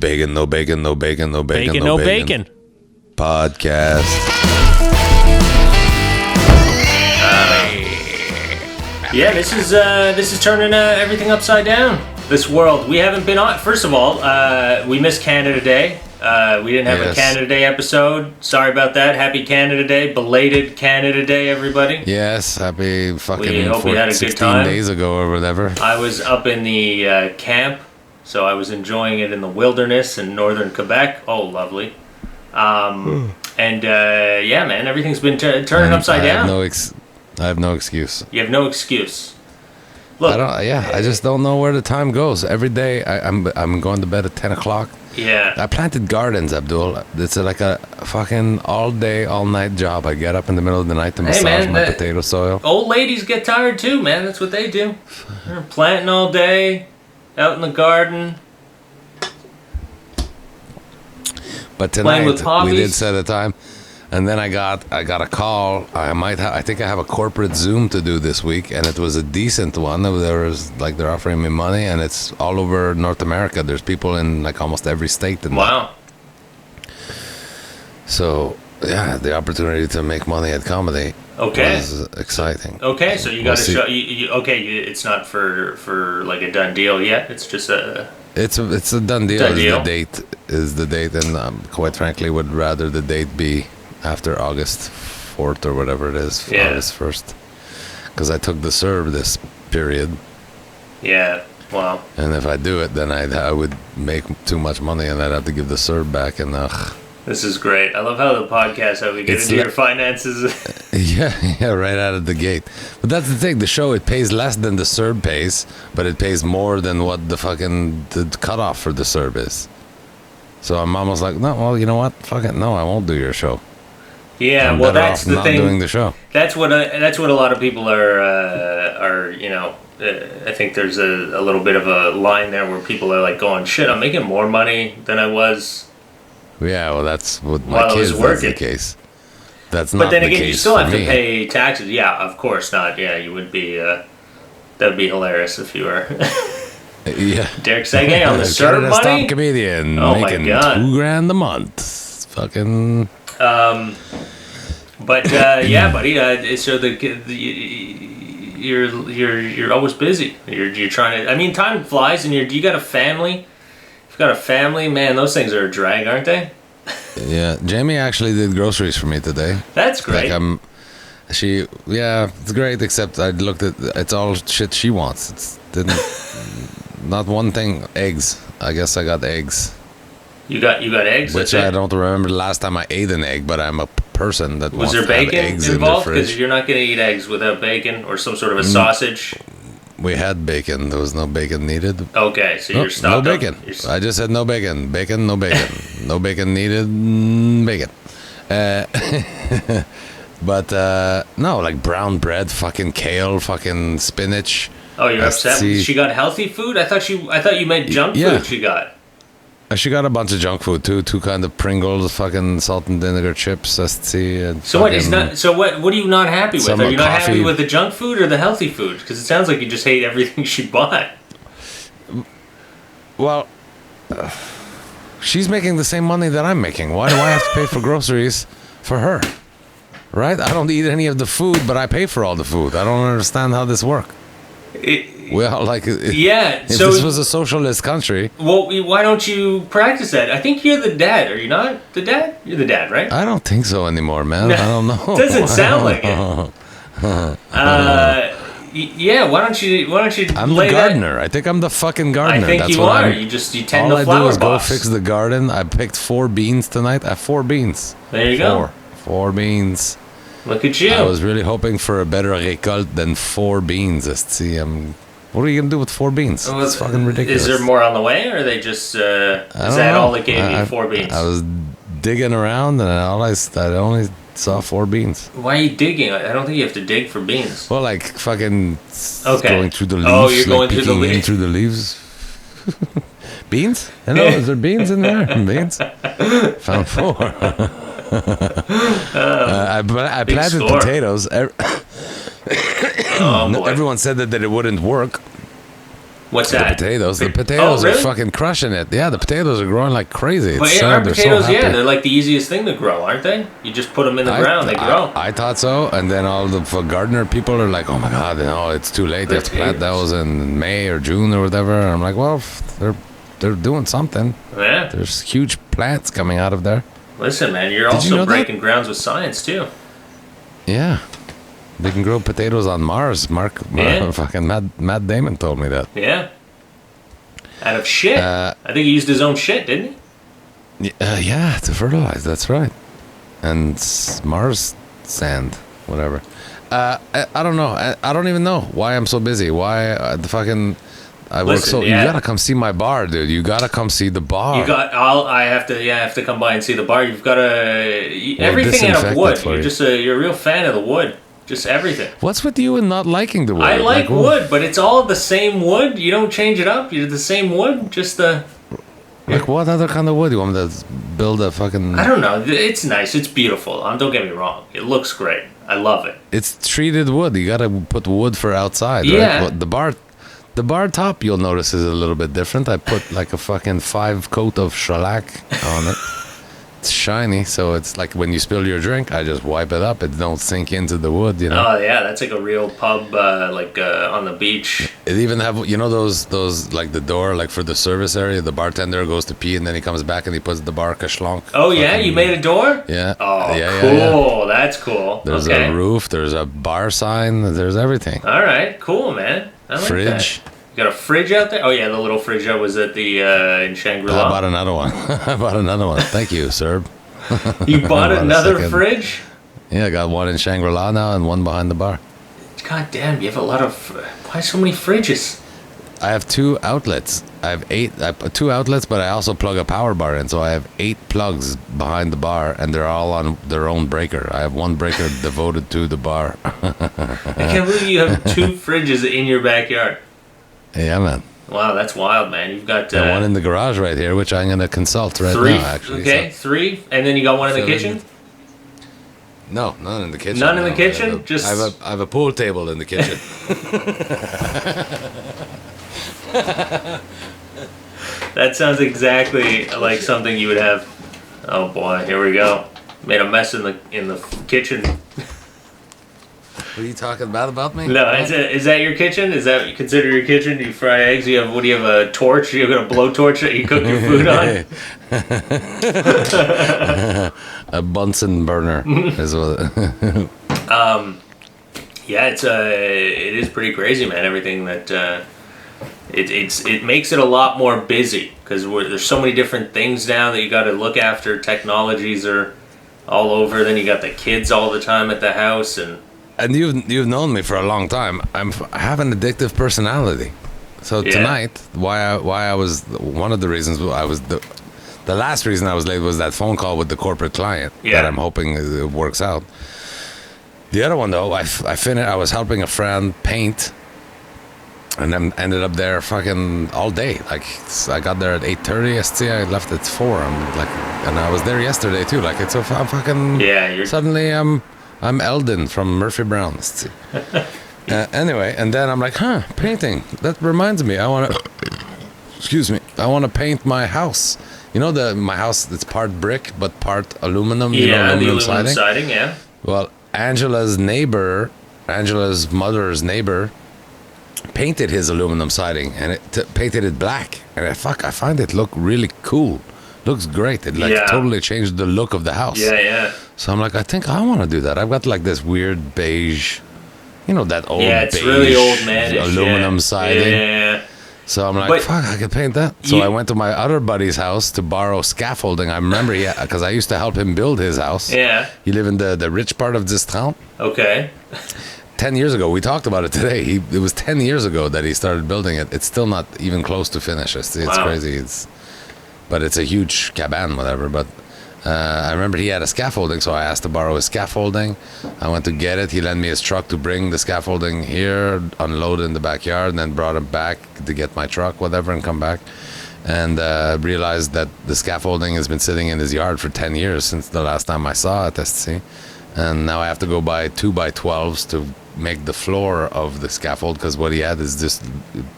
bacon, no bacon, no bacon, no bacon, Bacon, no bacon. Podcast. Yeah, this is turning everything upside down. This world. We haven't been on. First of all, we missed Canada Day. We didn't have a Canada Day episode. Sorry about that. Happy Canada Day. Belated Canada Day, everybody. Yes, happy fucking We hope you had a good 16 time. days ago or whatever. I was up in the camp, so I was enjoying it in the wilderness in northern Quebec. Oh, lovely. And yeah, man, everything's been turning upside down. I have no excuse. You have no excuse. Look, I just don't know where the time goes. Every day, I'm going to bed at 10 o'clock. Yeah. I planted gardens, Abdul. It's like a fucking all day, all night job. I get up in the middle of the night to massage my potato soil. Old ladies get tired too, man. That's what they do. They're planting all day, out in the garden. But tonight we did set a time, and then I got a call. I think I have a corporate Zoom to do this week, and it was a decent one. They're offering me money, and it's all over North America. There's people in like almost every state. Wow. So yeah, the opportunity to make money at comedy was exciting. Okay, so you got to show. It's not for like a done deal yet. It's just a. It's a done deal. Is the date, and quite frankly, would rather the date be after August 4th or whatever it is, August 1st, because I took the CERB this period. Yeah. Wow. And if I do it, then I would make too much money, and I'd have to give the CERB back, and This is great. I love how the podcast, how we get into your finances. yeah, right out of the gate. But that's the thing. The show, it pays less than the CERB pays, but it pays more than what the cutoff for the CERB is. So I'm almost like, no, well, you know what? Fuck it. No, I won't do your show. Yeah, I'm well, that's the thing. Not doing the show. That's what a lot of people are. I think there's a little bit of a line there where people are like going, shit, I'm making more money than I was. Yeah, well, that's what my kids. That's the case. That's not. But then the again, case you still have to me. pay taxes. Yeah, of course not. Yeah, you would be. That would be hilarious if you were. Yeah. Derek Seguin on the CERB money. Top comedian making my God. $2,000 a month. Fucking. But yeah, buddy. So you're always busy. You're trying to. I mean, time flies, and you got a family. Got a family, man. Those things are a drag, aren't they? Yeah, Jamie actually did groceries for me today. That's great. Like it's great. Except I looked at it's all shit she wants. Not one thing. Eggs. I guess I got eggs. You got eggs. Which I don't remember the last time I ate an egg, but I'm a person that wants to have eggs in the fridge. Was there bacon involved? Because you're not going to eat eggs without bacon or some sort of a sausage. We had bacon. There was no bacon needed. Okay, so you're stocked. No bacon. I just said no bacon. Bacon, no bacon. No bacon needed. Bacon. But no, like brown bread, fucking kale, fucking spinach. Oh, you're upset? She got healthy food? I thought you meant junk food she got. She got a bunch of junk food too. Two kind of Pringles, fucking salt and vinegar chips. And so what is not? So what are you not happy with? Are you not happy with the junk food or the healthy food? Because it sounds like you just hate everything she bought. Well, she's making the same money that I'm making. Why do I have to pay for groceries for her? Right? I don't eat any of the food, but I pay for all the food. I don't understand how this works. If this was a socialist country. Well, why don't you practice that? I think you're the dad. Are you not the dad? You're the dad, right? I don't think so anymore, man. No, I don't know. It doesn't sound like it. Yeah, why don't you? I'm the gardener. I think I'm the fucking gardener. I think That's you what are. You tend the flower box. All I do is go fix the garden. I picked 4 beans tonight. I have 4 beans. There you go. 4 beans. Look at you. I was really hoping for a better récolte than 4 beans. What are you going to do with 4 beans? It's fucking ridiculous. Is there more on the way, or are they just... is that all that gave you 4 beans? I was digging around, and I only saw 4 beans. Why are you digging? I don't think you have to dig for beans. Well, like fucking going through the leaves. Oh, you're going through the leaves. Through the leaves. Beans? Hello, is there beans in there? Beans? Found 4. I planted potatoes. Oh, boy. Everyone said that it wouldn't work. What's that? The potatoes are fucking crushing it. Yeah, the potatoes are growing like crazy. But aren't potatoes, they're like the easiest thing to grow, aren't they? You just put them in the ground, they grow. I thought so, and then all the gardener people are like, oh my God, no, it's too late. They have to plant those in May or June or whatever. And I'm like, well, they're doing something. Yeah. There's huge plants coming out of there. Listen, man, you're also breaking grounds with science, too. Yeah. They can grow potatoes on Mars. Fucking Matt Damon told me that. Yeah. Out of shit. I think he used his own shit, didn't he? Yeah, to fertilize. That's right. And Mars sand, whatever. I don't know. I don't even know why I'm so busy. Why work so. You gotta come see my bar, dude. You gotta come see the bar. I have to come by and see the bar. You've got everything out of wood. You're a real fan of the wood. Just everything. What's with you and not liking the wood? I like wood, but it's all the same wood. You don't change it up. You're the same wood. Just the. Like what other kind of wood? You want me to build a fucking? I don't know. It's nice. It's beautiful. Don't get me wrong. It looks great. I love it. It's treated wood. You gotta put wood for outside. Yeah. Right? The bar top you'll notice is a little bit different. I put like a fucking 5 coat of shellac on it. It's shiny, so it's like when you spill your drink, I just wipe it up. It don't sink into the wood, you know. Oh yeah, that's like a real pub, on the beach. It even have those like the door, like for the service area. The bartender goes to pee and then he comes back and he puts the bar kashlonk. Oh yeah, you made a door? Yeah. Oh, yeah, cool. Yeah. That's cool. There's a roof. There's a bar sign. There's everything. All right, cool, man. I like fridge. That. You got a fridge out there? Oh yeah, the little fridge that was at the in Shangri-La. I bought another one. Thank you, sir. You bought another fridge? Yeah, I got one in Shangri-La now and one behind the bar. God damn, you have a lot of. Why so many fridges? I have 2 outlets. I put 2 outlets, but I also plug a power bar in, so I have 8 plugs behind the bar, and they're all on their own breaker. I have one breaker devoted to the bar. I can't believe you have 2 fridges in your backyard. Yeah, man. Wow, that's wild, man. You've got one in the garage right here, which I'm gonna consult now. Actually, okay, so. 3, and then you got one in the kitchen. No, none in the kitchen. None in the kitchen. I have a pool table in the kitchen. That sounds exactly like something you would have. Oh boy, here we go. Made a mess in the kitchen. What are you talking about me? No, is that your kitchen? Is that you consider your kitchen? Do you fry eggs? Do you have a torch? You got a blowtorch that you cook your food on? A Bunsen burner is what. Yeah, it is pretty crazy, man. Everything that it makes it a lot more busy because there's so many different things now that you got to look after. Technologies are all over. Then you got the kids all the time at the house And you've known me for a long time. I have an addictive personality. So tonight, why I was one of the reasons I was the last reason I was late was that phone call with the corporate client that I'm hoping it works out. The other one though, I was helping a friend paint, and then ended up there fucking all day. Like I got there at 8:30 yesterday. I left at 4. And I was there yesterday too. Like I'm fucking suddenly I'm Eldon from Murphy Brown. Anyway, and then I'm like, painting. That reminds me, I want to paint my house. You know my house, it's part brick, but part aluminum, aluminum siding, yeah. Well, Angela's mother's neighbor, painted his aluminum siding, and painted it black. And I find it look really cool. Looks great. It totally changed the look of the house. Yeah. So I'm like, I think I want to do that. I've got like this weird beige, that old it's beige really old manish, aluminum siding. Yeah. So I'm like, fuck, I could paint that. So I went to my other buddy's house to borrow scaffolding. I remember, because I used to help him build his house. Yeah. He lived in the rich part of Distran. Okay. 10 years ago, we talked about it today. It was 10 years ago that he started building it. It's still not even close to finish. It's crazy. But it's a huge caban, whatever. But I remember he had a scaffolding, so I asked to borrow his scaffolding. I went to get it. He lent me his truck to bring the scaffolding here, unload it in the backyard, and then brought it back to get my truck, whatever, and come back. And realized that the scaffolding has been sitting in his yard for 10 years since the last time I saw it, see. And now I have to go buy 2x12s to make the floor of the scaffold, because what he had is just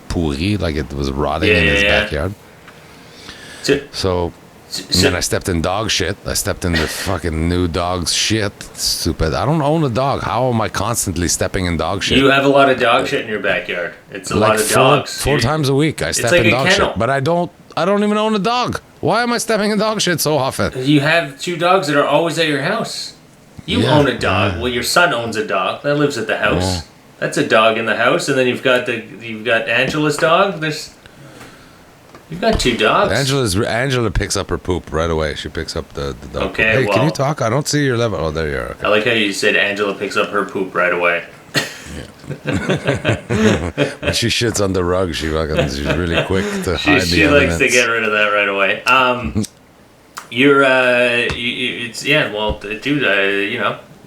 pourri, like it was rotting in his backyard. So then I stepped in dog shit. I stepped in the fucking new dog's shit. Stupid. I don't own a dog. How am I constantly stepping in dog shit? You have a lot of dog shit in your backyard. It's a lot of dogs. Four times a week I step in dog shit. But I don't even own a dog. Why am I stepping in dog shit so often? You have 2 dogs that are always at your house. You own a dog. Well, your son owns a dog that lives at the house. That's a dog in the house, and then you've got Angela's dog. You've got 2 dogs. Angela picks up her poop right away. She picks up the dog. Okay, poop. Hey, can you talk? I don't see your level. Oh, there you are. Okay. I like how you said Angela picks up her poop right away. When she shits on the rug, she's really quick to hide the She evidence. likes to get rid of that right away. Dude,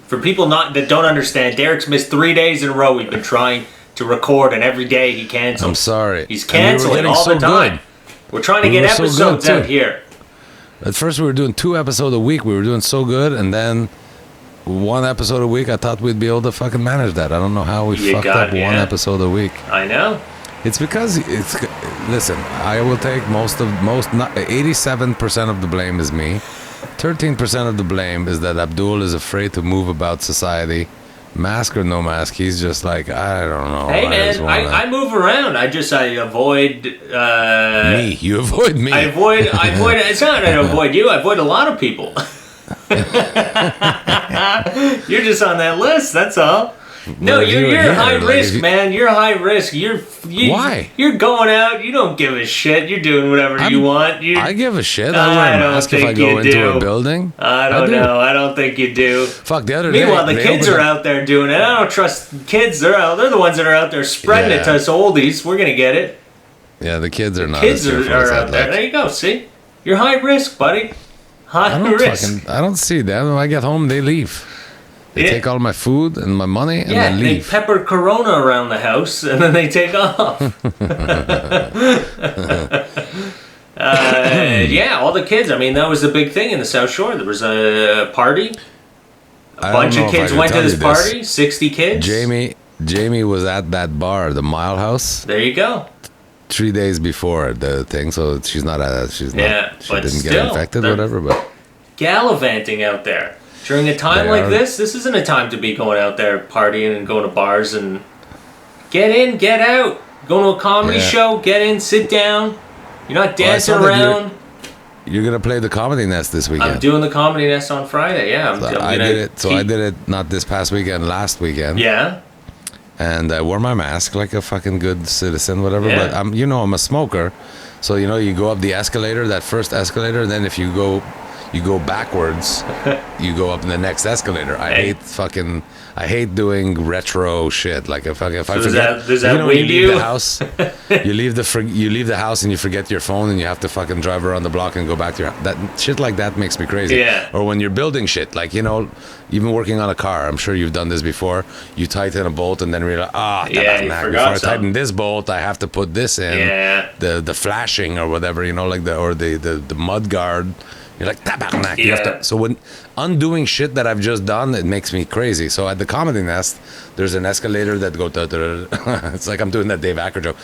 for people that don't understand, Derek's missed 3 days in a row. We've been trying to record, and every day he cancels. I'm sorry. He's canceling all the time. We're trying to get episodes out here. At first, we were doing 2 episodes a week. We were doing so good, and then 1 episode a week. I thought we'd be able to fucking manage that. I don't know how we fucked up 1 episode a week. I know. It's because listen, I will take 87% of the blame is me. 13% of the blame is that Abdul is afraid to move about society. Mask or no mask, he's just like, I don't know. Hey man, I move around. I avoid me. You avoid me. I avoid it's not I avoid you, I avoid a lot of people. You're just on that list, that's all. No, you're high risk, man. You're high risk. Why? You're going out. You don't give a shit. You're doing whatever you want. I give a shit. I wear a mask if I go into a building. I don't know. I don't think you do. Fuck, the other day. Meanwhile, the kids are out there doing it. I don't trust kids. They're the ones that are out there spreading it to us oldies. We're gonna get it. Yeah, the kids are not. Kids are out there. There you go. See, you're high risk, buddy. High risk. I don't see them. When I get home, they leave. They take all my food and my money and they leave. They pepper Corona around the house and then they take off. All the kids. I mean, that was the big thing in the South Shore. There was a party. A bunch of kids went to this party. 60 kids. Jamie was at that bar, the Mile House. There you go. 3 days before the thing, so she's not at. She didn't get infected, whatever. But gallivanting out there. During a time like this isn't a time to be going out there partying and going to bars and get in, get out. Go to a comedy show, get in, sit down. You're not dancing around. You're going to play the Comedy Nest this weekend. I'm doing the Comedy Nest on Friday, yeah. I did it not this past weekend, last weekend. Yeah. And I wore my mask like a fucking good citizen, whatever. Yeah. But I'm a smoker. So, you go up the escalator, that first escalator, and then if you go backwards, you go up the next escalator. I hate doing retro shit. Like if I forget, does that when you leave the house, you leave the house and you forget your phone and you have to fucking drive around the block and go back to your that shit like that makes me crazy. Yeah. Or when you're building shit, like even working on a car, I'm sure you've done this before. You tighten a bolt and then realize, before I tighten this bolt, I have to put this in. Yeah. The flashing or whatever, the mud guard. You're like, tabarnak. You have to, so when undoing shit that I've just done, it makes me crazy. So at the Comedy Nest, there's an escalator that goes, it's like I'm doing that Dave Acker joke.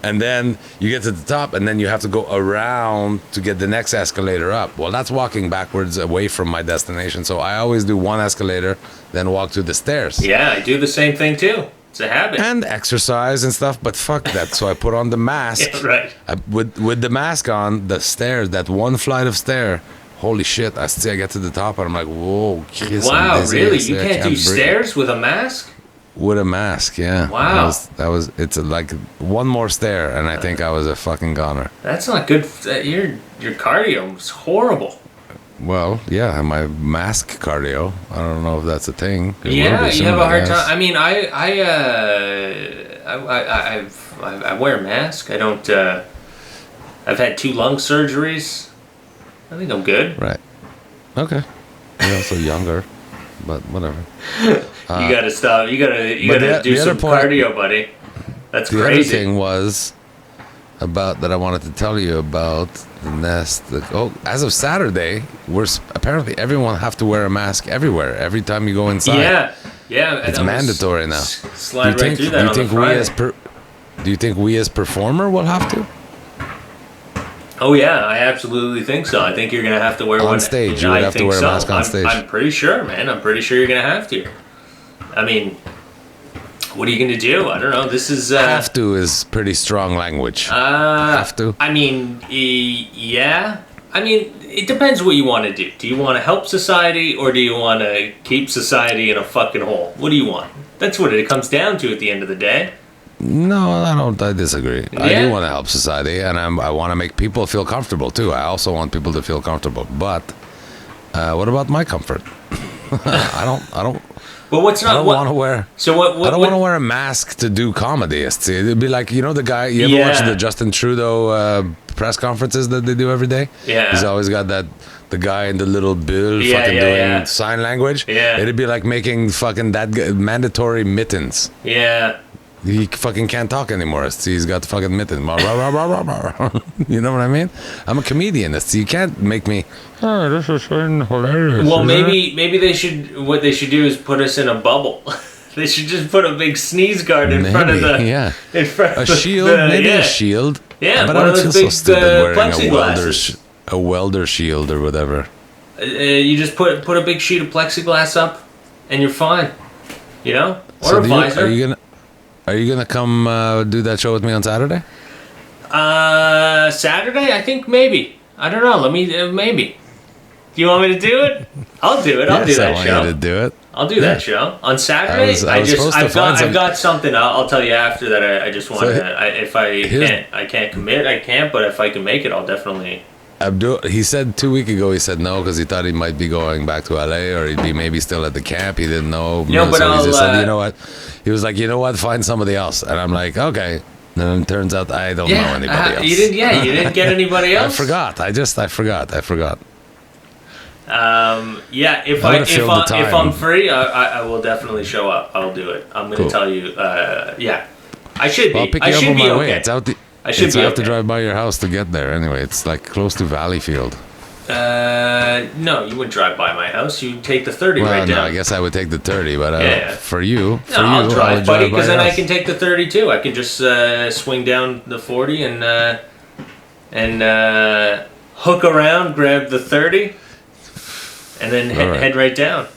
And then you get to the top, and then you have to go around to get the next escalator up. Well, that's walking backwards away from my destination. So I always do one escalator, then walk to the stairs. Yeah, I do the same thing too. It's a habit. And exercise and stuff, but fuck that. So I put on the mask. Yeah, right. With the mask on, the stairs, that one flight of stair, holy shit, I get to the top and I'm like, whoa. Wow, really? You can't do stairs with a mask? With a mask, yeah. Wow. It's like one more stair and I think I was a fucking goner. That's not good. Your cardio is horrible. Well, yeah, my mask cardio. I don't know if that's a thing. You have a hard time. I mean, I wear a mask. I don't. I've had 2 lung surgeries. I think I'm good. Right. Okay. You're also younger, but whatever. You gotta stop. You gotta do some cardio, buddy. That's crazy. The other thing was, that I wanted to tell you about the nest. As of Saturday, apparently everyone have to wear a mask everywhere every time you go inside. Yeah, it's mandatory now. Slide right through that. Do you think we as performer will have to? Oh yeah, I absolutely think so. I think you're gonna have to wear one on stage. You would have to wear a mask on stage. I'm pretty sure, man. I'm pretty sure you're gonna have to. I mean, what are you gonna do? I don't know. This is have to is pretty strong language. Have to. I mean, yeah. I mean, it depends what you want to do. Do you want to help society or do you want to keep society in a fucking hole? What do you want? That's what it comes down to at the end of the day. No, I don't. I disagree. Yeah. I do want to help society, and I want to make people feel comfortable too. I also want people to feel comfortable. But what about my comfort? I don't. Well, what's not? I don't want to wear. So what? I don't want to wear a mask to do comedy. It'd be like, you know, the guy. You ever watch the Justin Trudeau press conferences that they do every day? Yeah. He's always got the guy in the little bill doing sign language. Yeah. It'd be like making fucking mandatory mittens. Yeah. He fucking can't talk anymore. He's got fucking mittens. You know what I mean? I'm a comedian. You can't make me. Oh, this is hilarious. Well, maybe they should. What they should do is put us in a bubble. They should just put a big sneeze guard in front of the. Yeah. In front a shield, a shield. Yeah, but one I of would those feel big so stupid plexiglasses. A welder shield or whatever. You just put a big sheet of plexiglass up, and you're fine. You know, or a visor. Are you gonna come do that show with me on Saturday? Saturday? I think maybe. I don't know. Let me maybe. Do you want me to do it? I'll do it. I'll do that show. I want you to do it. I'll do that show on Saturday. I've got something. I'll tell you after that. I just want to. If I can't commit. I can't. But if I can make it, I'll definitely. Abdul, he said 2 weeks ago, he said no because he thought he might be going back to LA or he'd be maybe still at the camp. He didn't know. No, but so he just said, you know what? He was like, you know what? Find somebody else. And I'm like, okay. And then it turns out I don't know anybody else. You didn't get anybody else? I forgot. I forgot. If I'm free, I will definitely show up. I'll do it. I'm going to tell you. I should be. I'll pick you up on my way. It's out. I have to drive by your house to get there. Anyway, it's like close to Valleyfield. No, you wouldn't drive by my house. You take the 30 right down. I guess I would take the 30, but for you, I'll drive, buddy, because then I can take the 30 too. I can just swing down the 40 and hook around, grab the 30, and then head right down.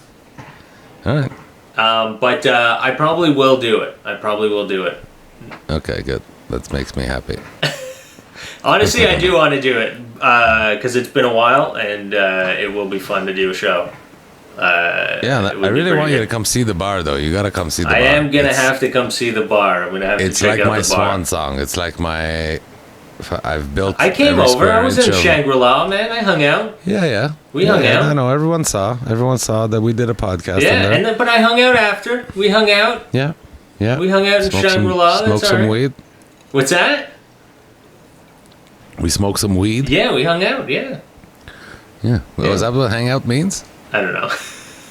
All right. But I probably will do it. Okay, good. That makes me happy. Honestly, I do want to do it because it's been a while, and it will be fun to do a show. I really want you to come see the bar, though. You got to come see the bar. I am going to have to come see the bar. I'm going to have to check out the bar. It's like my swan song. It's like I came over. I was in Shangri-La, man. I hung out. Yeah. We hung out. I know. Everyone saw that we did a podcast. Yeah, but I hung out after. We hung out. Yeah. We hung out in Shangri-La. Smoked some weed. What's that? We smoked some weed. Yeah, we hung out. Yeah. Well, is that what hang out means? I don't know.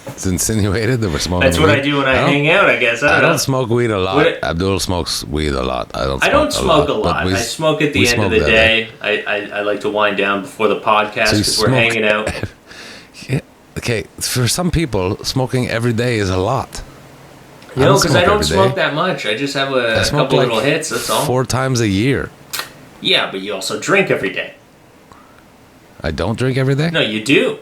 It's insinuated that we're smoking. That's what I do when I hang out, I guess. I don't smoke weed a lot. Abdul smokes weed a lot. I don't smoke a lot. I smoke at the end of the day. I like to wind down before the podcast because we're hanging out. Okay, for some people, smoking every day is a lot. No, because I don't smoke that much. I just have a couple little hits, that's all. 4 times a year. Yeah, but you also drink every day. I don't drink every day? No, you do.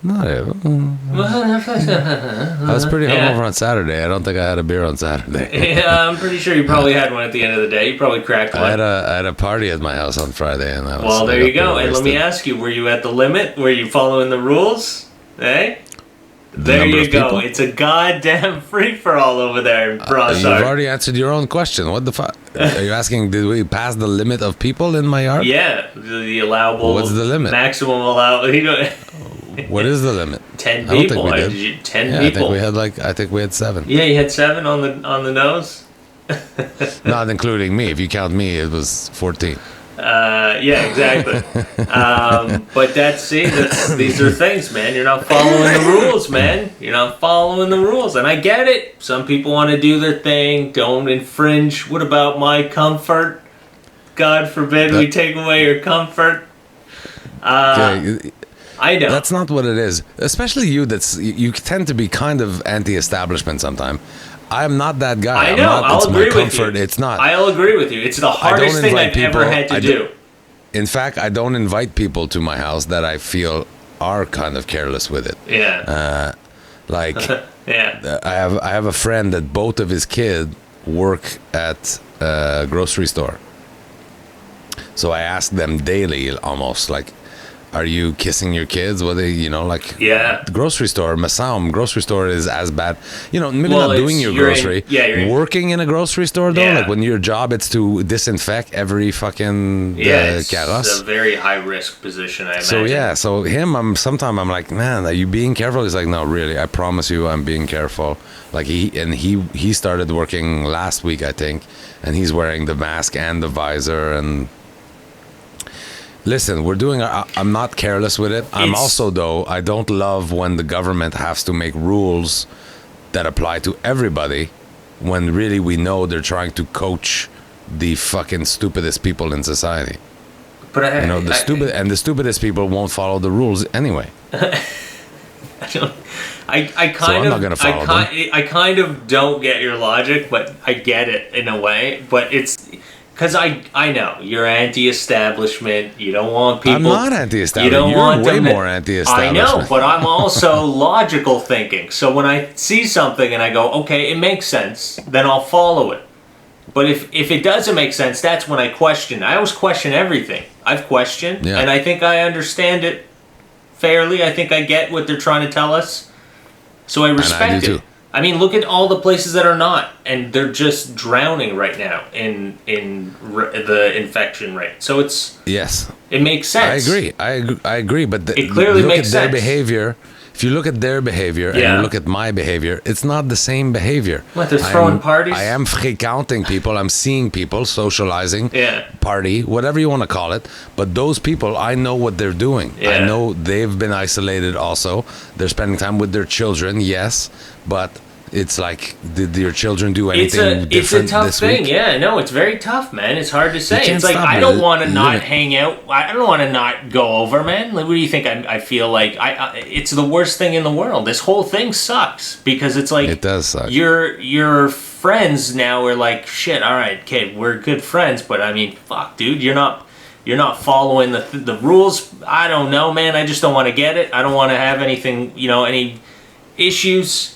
Not ever. I was pretty hungover on Saturday. I don't think I had a beer on Saturday. Yeah, I'm pretty sure you probably had one at the end of the day. You probably cracked one. I had a party at my house on Friday. And there you go. And let me ask you, were you at the limit? Were you following the rules? Hey? There you go. People? It's a goddamn free-for-all over there in Brossard. You've already answered your own question. What the fuck? Are you asking, did we pass the limit of people in my yard? Yeah, the allowable... What's the limit? Maximum allowable... What is the limit? 10 people. I don't think we did. 10 people. I think we had 7. Yeah, you had 7 on the nose? Not including me. If you count me, it was 14. Yeah, exactly. But these are things, man. You're not following the rules, man. You're not following the rules. And I get it. Some people want to do their thing. Don't infringe. What about my comfort? God forbid we take away your comfort. Okay. I know. That's not what it is. Especially you, you tend to be kind of anti-establishment sometimes. I'm not that guy. I know. I'll agree with you. It's not. I'll agree with you. It's the hardest thing I've ever had to do. In fact, I don't invite people to my house that I feel are kind of careless with it. Yeah. Yeah. I have a friend that both of his kids work at a grocery store. So I ask them daily, almost like, are you kissing your kids? What they, the grocery store, Massaum grocery store is as bad. Maybe not doing your grocery. Working in a grocery store though, like when your job it's to disinfect every fucking carrosse. It's a very high risk position, I imagine. So him, sometimes I'm like, man, are you being careful? He's like, no, really, I promise you, I'm being careful. Like he started working last week, I think, and he's wearing the mask and the visor and. Listen, I'm not careless with it. I'm also, though, I don't love when the government has to make rules that apply to everybody when really we know they're trying to coach the fucking stupidest people in society. But the stupidest people won't follow the rules anyway. I kind of don't get your logic, but I get it in a way. But it's... Because I know, you're anti-establishment, you don't want people... I'm not anti-establishment, you're way more anti-establishment. I know, but I'm also logical thinking. So when I see something and I go, okay, it makes sense, then I'll follow it. But if it doesn't make sense, that's when I question. I always question everything. I've questioned, and I think I understand it fairly. I think I get what they're trying to tell us. So I respect it. I mean, look at all the places that are not, and they're just drowning right now in the infection rate. So it makes sense. I agree, but it clearly makes sense. Their behavior. If you look at their behavior and you look at my behavior, it's not the same behavior. What, they're throwing parties? I am frequenting people. I'm seeing people, socializing, party, whatever you want to call it. But those people, I know what they're doing. Yeah. I know they've been isolated also. They're spending time with their children, yes. But it's like, did your children do anything different this week? It's a tough thing. Yeah, no, it's very tough, man. It's hard to say. It's like, I don't want to not hang out. I don't want to not go over, man. Like, what do you think? I feel like it's the worst thing in the world. This whole thing sucks because it's like... It does suck. Your friends now are like, shit, all right, okay, we're good friends, but I mean, fuck, dude, you're not following the rules. I don't know, man. I just don't want to get it. I don't want to have anything, any issues.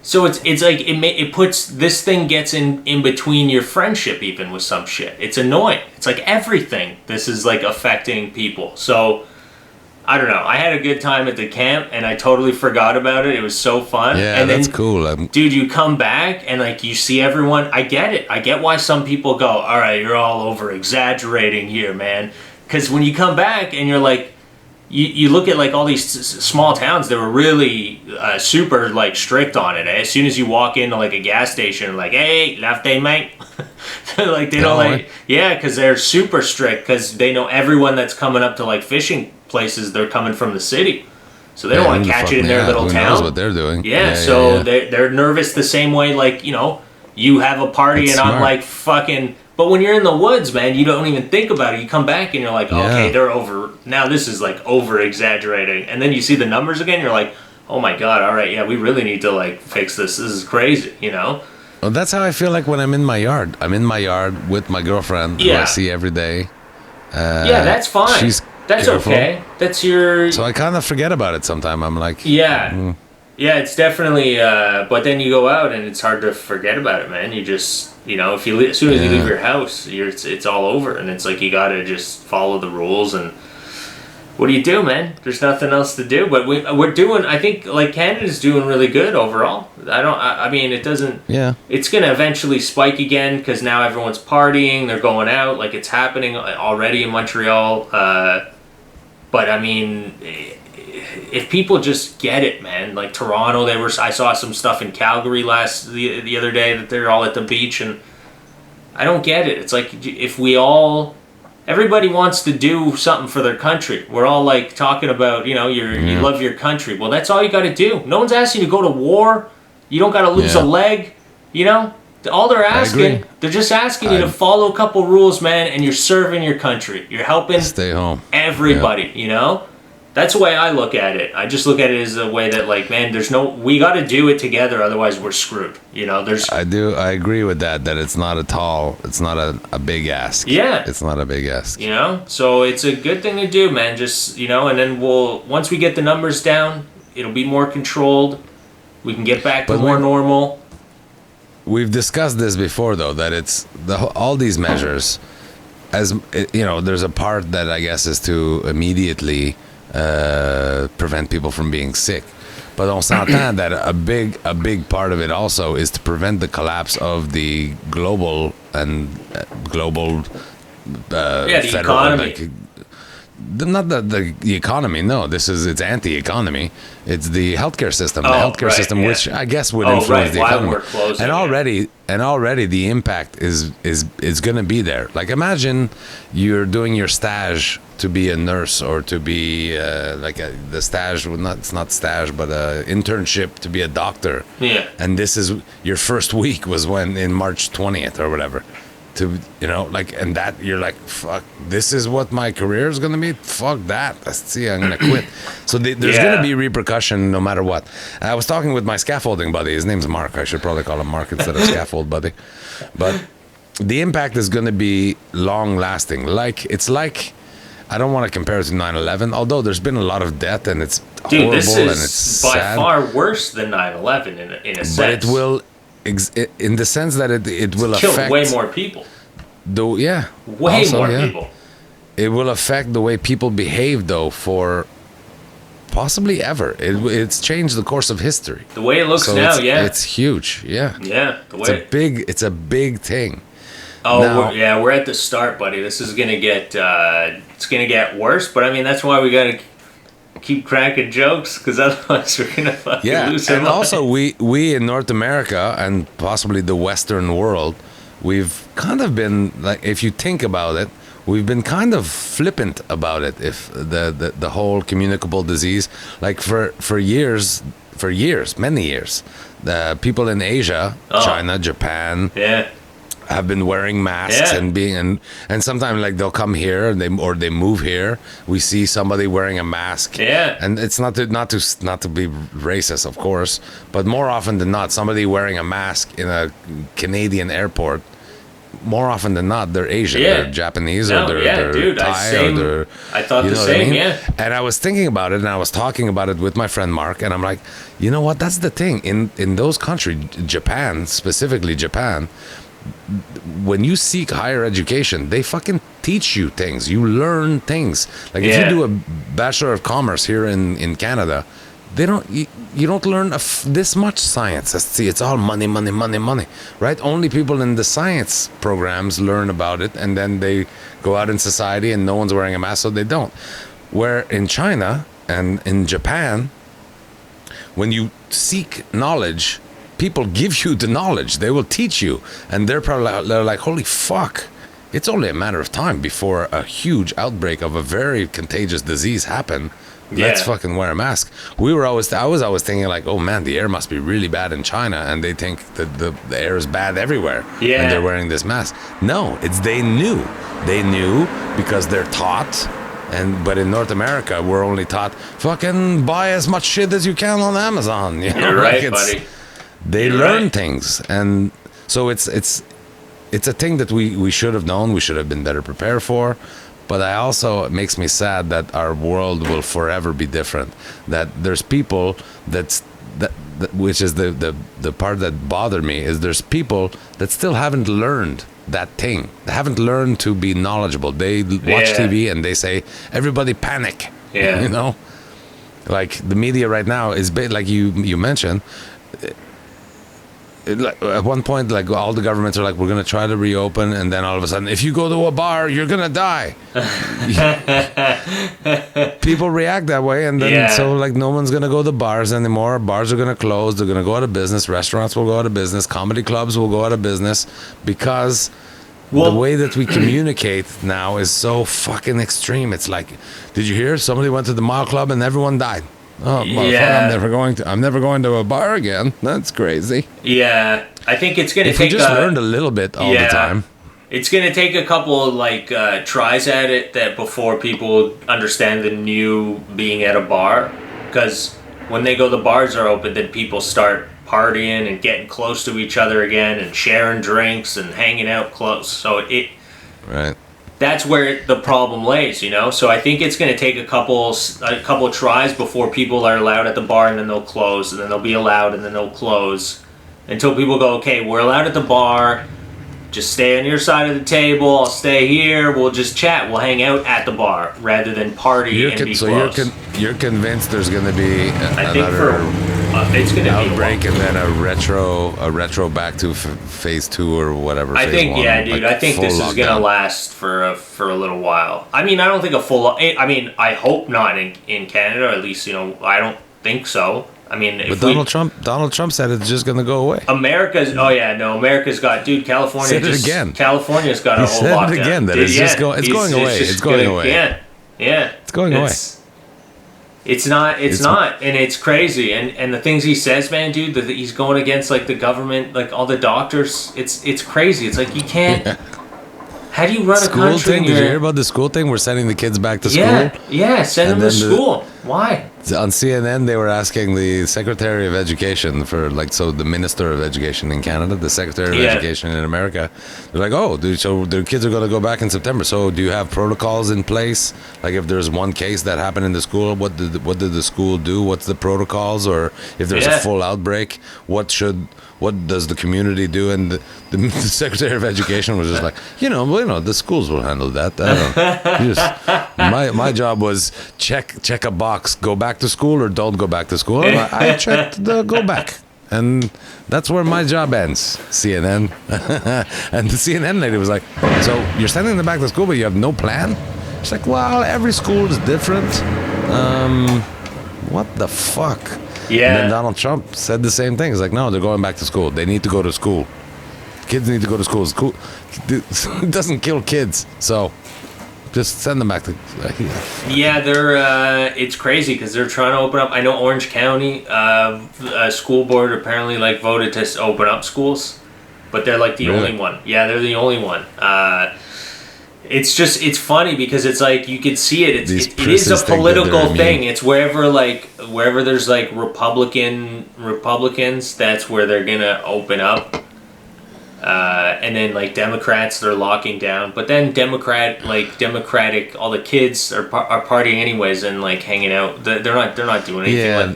So it's like it puts this thing gets in between your friendship even with some shit. It's annoying. It's like everything. This is like affecting people. So I don't know. I had a good time at the camp and I totally forgot about it. It was so fun. Yeah, and that's cool. Dude, you come back and like you see everyone. I get it. I get why some people go, all right, you're all over exaggerating here, man. Because when you come back and you're like, You look at like all these small towns that were really super like strict on it. As soon as you walk into like a gas station, like, hey, lefty mate, like they don't like, because they're super strict because they know everyone that's coming up to like fishing places. They're coming from the city, so they don't want to catch it in their little town. Who knows what they're doing? So they're nervous the same way. Like you have a party and I'm like fucking. But when you're in the woods, man, you don't even think about it. You come back and you're like, okay, they're over. Now this is like over exaggerating. And then you see the numbers again. You're like, oh my God, all right, yeah, we really need to like fix this. This is crazy, Well, that's how I feel like when I'm in my yard. I'm in my yard with my girlfriend who I see every day. That's fine. That's careful. Okay. That's your... So I kind of forget about it sometimes. I'm like... Yeah, it's definitely... but then you go out and it's hard to forget about it, man. You just... as soon as you leave your house, it's all over, and it's like you gotta just follow the rules. And what do you do, man? There's nothing else to do. But we're doing. I think like Canada's doing really good overall. I mean, it doesn't. Yeah. It's gonna eventually spike again because now everyone's partying. They're going out. Like it's happening already in Montreal. But I mean, if people just get it, man. Like Toronto, I saw some stuff in Calgary the other day that they're all at the beach, and I don't get it. It's like if everybody wants to do something for their country. We're all like talking about, you love your country. Well, that's all you got to do. No one's asking you to go to war. You don't got to lose a leg. All they're asking, they're just asking you to follow a couple rules, man, and you're serving your country. You're helping stay home. Everybody, you know? That's the way I look at it. I just look at it as a way that, like, man, we got to do it together, otherwise we're screwed. You know, I agree with that it's not a big ask. Yeah. It's not a big ask. You know? So it's a good thing to do, man. Just, you know, and then once we get the numbers down, it'll be more controlled. We can get back to more normal. We've discussed this before, though, that it's all these measures, as you know, there's a part that I guess is to immediately prevent people from being sick, but on s'entend that a big part of it also is to prevent the collapse of the global the federal, economy. Not the economy. No, it's anti-economy. It's the healthcare system. The healthcare system, which I guess would influence the economy. We're closing, and already the impact is going to be there. Like, imagine you're doing your stage to be a nurse, or to be the stage. It's not stage, but internship to be a doctor. Yeah. And this is your first week was in March 20th or whatever. To, you know, like, and that you're like, fuck, this is what my career is going to be. Fuck that. I'm going to quit. So there's going to be repercussion no matter what. I was talking with my scaffolding buddy. His name's Mark. I should probably call him Mark instead of scaffold buddy. But the impact is going to be long lasting. It's like, I don't want to compare it to 9/11, although there's been a lot of death and it's horrible, this is and it's by sad. Far worse than 9/11 in a sense. But it will, in the sense that it will kill affect way more people. Way more people. It will affect the way people behave, though, for possibly ever. It's changed the course of history. The way it looks now, it's huge. Yeah, it's a big thing. We're at the start, buddy. This is gonna get worse. But I mean, that's why we gotta keep cracking jokes, because otherwise we're gonna fucking lose our and mind. Also we in North America and possibly the Western world, we've kind of been, like, if you think about it, we've been kind of flippant about it. If the whole communicable disease, like for years, many years, the people in Asia, China, Japan, have been wearing masks and sometimes, like, they'll come here and they move here. We see somebody wearing a mask, and it's not to be racist, of course, but more often than not, somebody wearing a mask in a Canadian airport, more often than not, they're Asian, they're Japanese, or they're Thai, I thought the same. And I was thinking about it, and I was talking about it with my friend Mark, and I'm like, you know what? That's the thing in those countries, Japan specifically, when you seek higher education, they fucking teach you things. You learn things. Like, if you do a Bachelor of Commerce here in Canada, you don't learn this much science. It's all money, right? Only people in the science programs learn about it, and then they go out in society and no one's wearing a mask, so they don't. Where in China and in Japan, when you seek knowledge, people give you the knowledge. They will teach you, and they're like, holy fuck, it's only a matter of time before a huge outbreak of a very contagious disease happen. Let's fucking wear a mask. I was always thinking, like, oh man, the air must be really bad in China, and they think that the air is bad everywhere, and they're wearing this mask. No, they knew because they're taught. But in North America, we're only taught, fucking buy as much shit as you can on Amazon. You know? You're right, buddy. They learn things, and so it's a thing that we should have known. We should have been better prepared for. But it makes me sad that our world will forever be different. That there's people which is the part that bothered me, is there's people that still haven't learned that thing. They haven't learned to be knowledgeable. They watch TV and they say, everybody panic. You know, like the media right now is like you mentioned. At one point, like, all the governments are like, we're going to try to reopen, and then all of a sudden, if you go to a bar, you're going to die. People react that way, and then so, like, no one's going to go to bars anymore. Bars are going to close. They're going to go out of business. Restaurants will go out of business. Comedy clubs will go out of business, because the way that we communicate now is so fucking extreme. It's like, did you hear? Somebody went to the mile club and everyone died. Oh, motherfucker, I'm never going to a bar again. That's crazy. Yeah, I think it's going to take. If we just learned a little bit all the time. It's going to take a couple like tries at it that before people understand the new being at a bar, because when the bars are open, then people start partying and getting close to each other again and sharing drinks and hanging out close. So right. That's where the problem lays, you know. So I think it's going to take a couple tries before people are allowed at the bar, and then they'll close, and then they'll be allowed, and then they'll close, until people go, okay, we're allowed at the bar. Just stay on your side of the table. I'll stay here. We'll just chat. We'll hang out at the bar rather than party and be close. You're convinced there's going to be it's going to outbreak and then a retro back to phase 2 or whatever. I think, yeah, dude. I think this is going to last for a little while. I mean, I don't think I hope not in Canada. At least, you know, I don't think so. I mean, but Donald Trump said it's just going to go away. America's got, dude, California. Said it again. California's got a whole lockdown. He said it again. That it's going away. It's going away. Yeah. It's going away. It's not, and it's crazy. And the things he says, man, dude, that he's going against like the government, like all the doctors. It's crazy. It's like you can't. Yeah. How do you run a country? Thing? Did you hear about the school thing? We're sending the kids back to school. Yeah, send them to school. Why? On CNN, they were asking the Secretary of Education the Minister of Education in Canada, the Secretary of Education in America. They're like, oh, dude, so their kids are going to go back in September. So do you have protocols in place? Like if there's one case that happened in the school, what did the school do? What's the protocols? Or if there's a full outbreak, what does the community do? And the Secretary of Education was just like, the schools will handle that. My job was check a box, go back to school or don't go back to school. I checked the go back. And that's where my job ends, CNN. And the CNN lady was like, so you're sending them back to school, but you have no plan? She's like, well, every school is different. What the fuck? Yeah. And then Donald Trump said the same thing. He's like, no, they're going back to school. They need to go to school. Kids need to go to school. School it doesn't kill kids. So just send them back to. Yeah, they're. It's crazy because they're trying to open up. I know Orange County school board apparently voted to open up schools, but they're the only one. Yeah, they're the only one. It's funny because it's like you could see it. It is a political thing. It's wherever there's Republicans, that's where they're gonna open up. And then Democrats, they're locking down. But then Democratic, all the kids are partying anyways and hanging out. They're not doing anything. Yeah,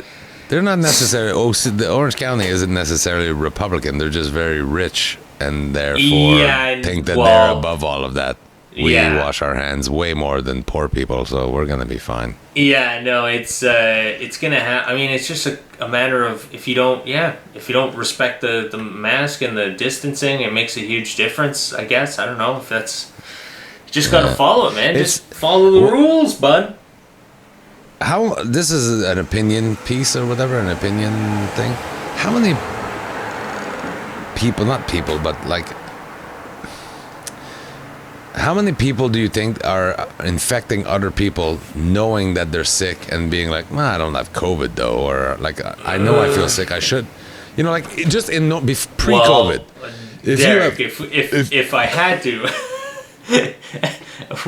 they're not necessarily. The Orange County isn't necessarily Republican. They're just very rich and therefore think that they're above all of that. We wash our hands way more than poor people, so we're gonna be fine. Yeah, no, it's gonna happen. I mean, it's just a matter of if you don't respect the mask and the distancing, it makes a huge difference. I guess I don't know if that's. You just gotta follow it, man. Just follow the rules, bud. How this is an opinion piece or whatever, an opinion thing. How many people? Not people, but how many people do you think are infecting other people knowing that they're sick and being like, I don't have COVID though, or I know I feel sick, I should, just pre-COVID. Well, Derek, if I had to,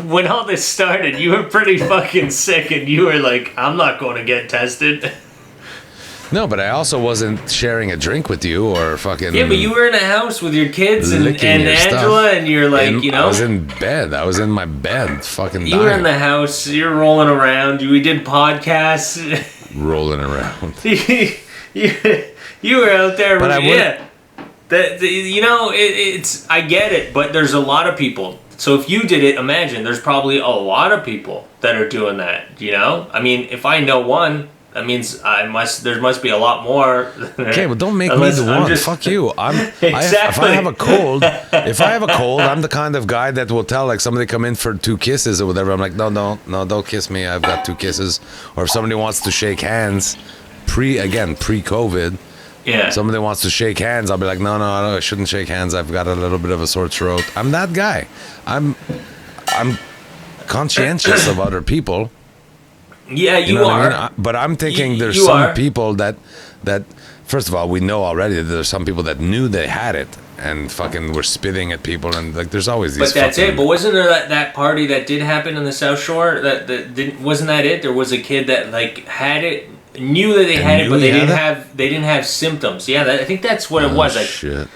when all this started, you were pretty fucking sick and you were like, I'm not going to get tested. No, but I also wasn't sharing a drink with you or fucking. Yeah, but you were in a house with your kids and Angela, stuff. And you're I was in bed. I was in my bed, fucking dying. You were in the house. You're rolling around. We did podcasts. Rolling around. you were out there, but it's. I get it, but there's a lot of people. So if you did it, imagine there's probably a lot of people that are doing that. I mean, if I know one. That means there must be a lot more. Okay, but don't make me the one. Fuck you. Exactly. If I have a cold, I'm the kind of guy that will tell somebody come in for 2 kisses or whatever. I'm like, no, don't kiss me. I've got 2 kisses. Or if somebody wants to shake hands, pre-COVID. Yeah. Somebody wants to shake hands, I'll be like, no, I shouldn't shake hands. I've got a little bit of a sore throat. I'm that guy. I'm conscientious of other people. Yeah, you are. I mean? But I'm thinking there's some people that first of all, we know already that there's some people that knew they had it and fucking were spitting at people, and like there's always these. But that's it. But wasn't there that party that did happen in the South Shore? That didn't. Wasn't that it? There was a kid that like had it, knew that they had it, but they didn't have symptoms. Yeah, I think that's what it was. Like, shit.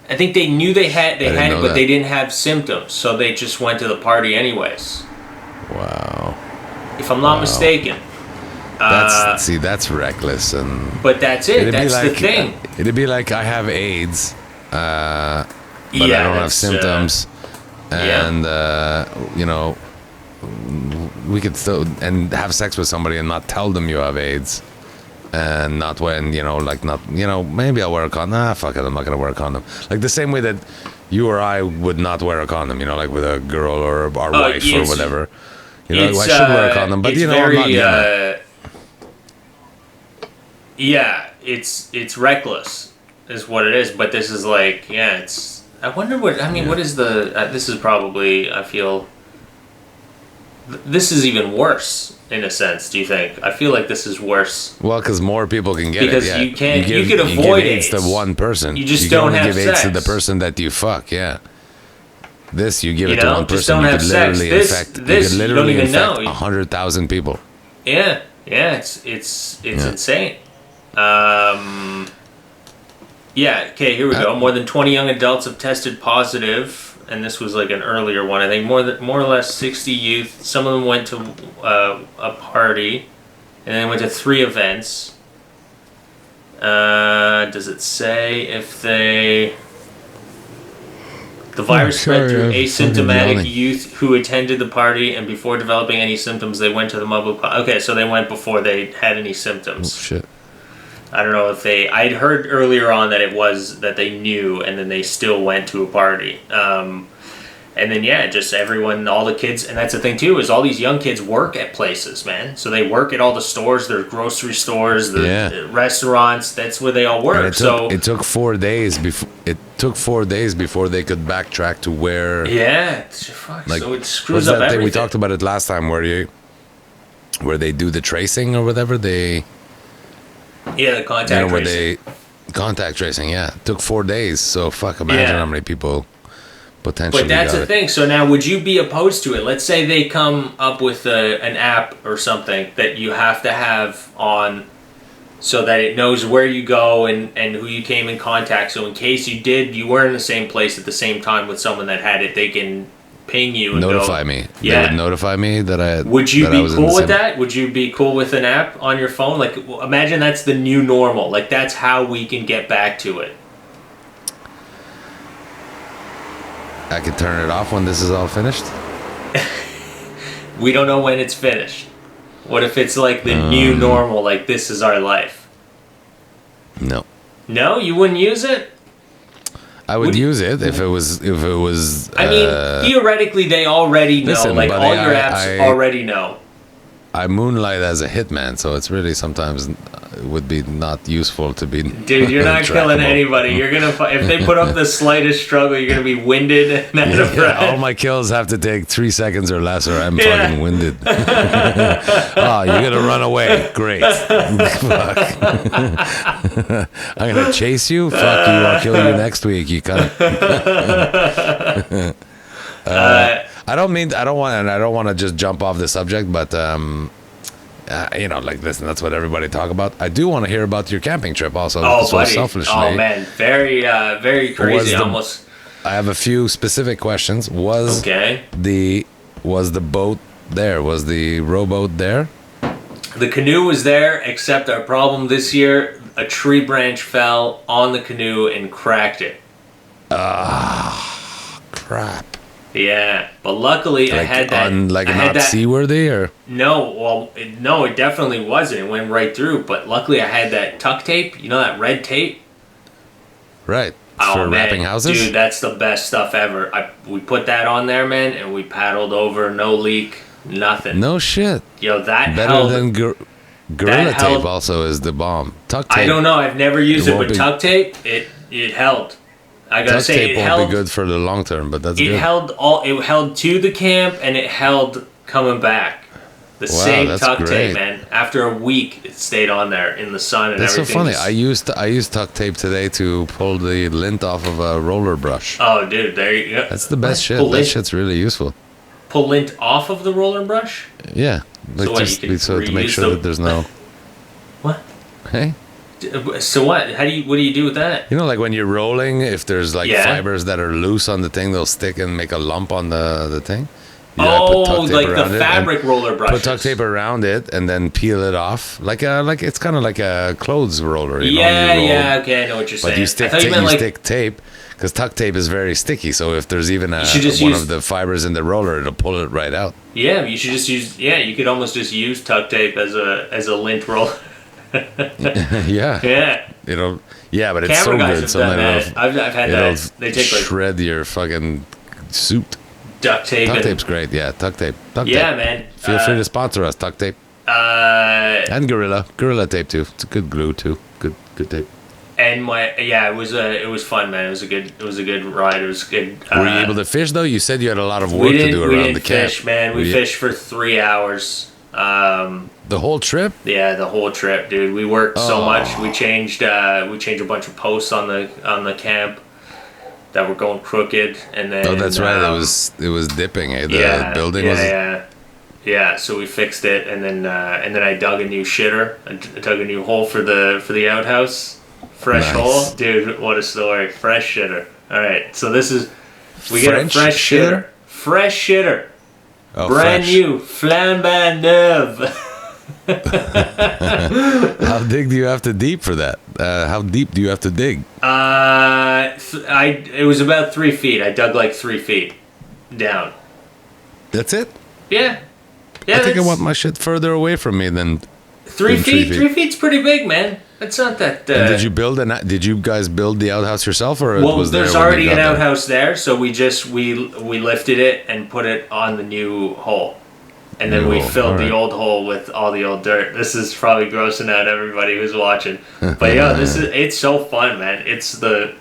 I think they knew they had it, but they didn't have symptoms, so they just went to the party anyways. Wow. If I'm not mistaken. That's reckless, but that's it. That's the thing. It'd be like I have AIDS, but I don't have symptoms, and you know, we could still and have sex with somebody and not tell them you have AIDS, and not when maybe I'll wear a condom. Nah, fuck it, I'm not gonna wear a condom. Like the same way that you or I would not wear a condom, like with a girl or our wife or whatever. I should wear a condom, but I'm not gonna. Yeah, it's reckless, is what it is. But this is like, it's. I wonder what. I mean, what is the? This is probably. I feel. This is even worse in a sense. Do you think? I feel like this is worse. Well, because more people can get because it. Because you can't. You can avoid AIDS to one person. You just don't have sex. You give AIDS to the person that you fuck. Yeah. This you give it to one person. Just don't have sex. You don't even know. 100,000 people. Yeah. It's insane. Okay, here we go. More than 20 young adults have tested positive, and this was like an earlier one. I think more or less 60 youth. Some of them went to a party, and then went to 3 events. Does it say if they... The virus spread through asymptomatic youth who attended the party, and before developing any symptoms, they went to the mobile... Okay, so they went before they had any symptoms. Oh, shit. I don't know if they... I'd heard earlier on that it was that they knew, and then they still went to a party. And then, just everyone, all the kids... And that's the thing, too, is all these young kids work at places, man. So they work at all the stores, their grocery stores, the restaurants. That's where they all work. It took 4 days before... It took 4 days before they could backtrack to where... Yeah, so it screws up everything. We talked about it last time where they do the tracing or whatever. The contact tracing. Contact tracing, yeah. It took 4 days, so imagine how many people potentially But that's the thing. So now, would you be opposed to it? Let's say they come up with an app or something that you have to have on... so that it knows where you go and who you came in contact. So in case you were in the same place at the same time with someone that had it, they can ping you and notify me. Yeah. They would notify me that I. Would you be cool with that? Would you be cool with an app on your phone? Like, imagine that's the new normal. Like, that's how we can get back to it. I could turn it off when this is all finished. We don't know when it's finished. What if it's like the new normal, like this is our life? No. No? You wouldn't use it? I would use it if it was... I mean, theoretically, they already know. Listen, like, all your apps already know. I moonlight as a hitman, so it's really sometimes it would be not useful to be. Dude, you're not killing anybody. You're gonna if they put up the slightest struggle, you're gonna be winded and out of breath. All my kills have to take 3 seconds or less, or I'm fucking winded. Oh, you're gonna run away? Great. Fuck. I'm gonna chase you. Fuck you! I'll kill you next week. You can't. I don't want to just jump off the subject, but listen, that's what everybody talk about. I do want to hear about your camping trip also. Oh, buddy. Selfishly. Oh, man. Very, very crazy. Almost. I have a few specific questions. Was the boat there? Was the rowboat there? The canoe was there, except our problem this year, a tree branch fell on the canoe and cracked it. Crap. Yeah, but luckily I had that. Not seaworthy or? No, it definitely wasn't. It went right through. But luckily I had that tuck tape. You know that red tape? Right. For wrapping houses? Dude, that's the best stuff ever. We put that on there, man, and we paddled over, no leak, nothing. No shit. Yo, that better held. Than Gorilla tape also is the bomb. Tuck tape. I don't know. I've never used it, but tuck tape, it held. I gotta say, it won't be good for the long term, but that's good. It held to the camp and it held coming back. The same tuck tape, man. After a week, it stayed on there in the sun and everything. That's so funny. I used tuck tape today to pull the lint off of a roller brush. Oh, dude, there you go. That's the best shit. That shit's really useful. Pull lint off of the roller brush? Yeah. Like so to make sure that there's no... What? Hey? So what? What do you do with that? You know, like when you're rolling, if there's like fibers that are loose on the thing, they'll stick and make a lump on the thing. Like the fabric roller brushes. Put tuck tape around it and then peel it off. Like it's kind of like a clothes roller. You know, okay, I know what you're saying. But you stick tape because tuck tape is very sticky. So if there's even one of the fibers in the roller, it'll pull it right out. Yeah, you should just use. Yeah, you could almost just use tuck tape as a lint roller. Yeah. But it's so good. So I've had that. They take shred your fucking suit. Duct tape. Tuck tape's great. Yeah, tuck tape. Yeah, man. Feel free to sponsor us, tuck tape. And Gorilla tape too. It's a good glue too. Good tape. And it was fun, man. It was a good ride. It was good. Were you able to fish though? You said you had a lot of work to do around the camp. Fish, man. We fished for 3 hours. The whole trip? Yeah, the whole trip, dude. We worked so much. We changed a bunch of posts on the camp that were going crooked, and then that's right. It was dipping. The building was. Yeah. So we fixed it, and then I dug a new shitter. I dug a new hole for the outhouse. Fresh hole, dude. What a story! Fresh shitter. All right, so we get a fresh shitter. Fresh shitter. Oh, brand new, flambant neuve. How deep do you have to dig for that? How deep do you have to dig? It was about 3 feet. I dug like 3 feet down. That's it? Yeah. I think I want my shit further away from me than 3 feet. 3 feet's pretty big, man. It's not that. And did you guys build the outhouse yourself, or was there? There's already an outhouse there, so we lifted it and put it on the new hole. And then we filled the old hole with all the old dirt. This is probably grossing out everybody who's watching. But it's so fun, man. It's the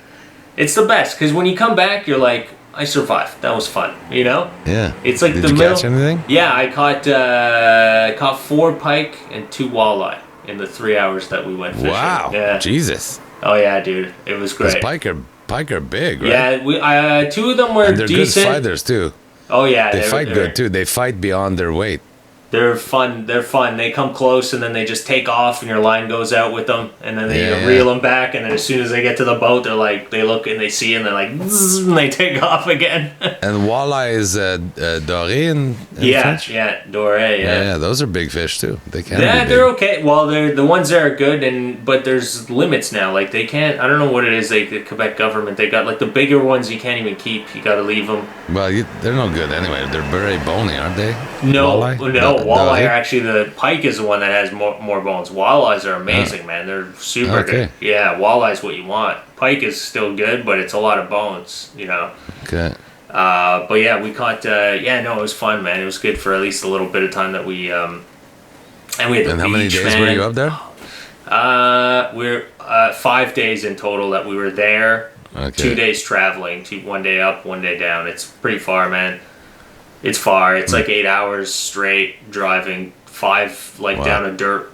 best, because when you come back, you're like, I survived. That was fun, you know? Yeah. It's like Did you catch anything? Yeah, I caught 4 pike and 2 walleye in the 3 hours that we went fishing. Wow. Yeah. Jesus. Oh yeah, dude. It was great. Pike are big, right? Yeah, 2 of them were they're decent. Good fighters too. Oh yeah, they fight good too. They fight beyond their weight. They're fun. They come close and then they just take off, and your line goes out with them, and then they reel them back, and then as soon as they get to the boat, they're like, they look and they see, and they're like, zzz, and they take off again. And walleye is doré in French? Yeah, doré. Yeah, those are big fish too. They can. Yeah, they're okay. Well, they're the ones that are good, but there's limits now. Like they can't. I don't know what it is. The Quebec government, they got like the bigger ones you can't even keep. You got to leave them. Well, they're no good anyway. They're very bony, aren't they? No. Walleye are actually, the pike is the one that has more bones. Walleyes are amazing, man. They're super good. Yeah, walleye's what you want. Pike is still good, but it's a lot of bones, you know. Okay. But yeah, we caught. It was fun, man. It was good for at least a little bit of time that we. And we had the how many days were you up there? We're 5 days in total that we were there. Okay. 2 days traveling. 1 day up, 1 day down. It's pretty far, man. It's far. It's like 8 hours straight driving. 5 down a dirt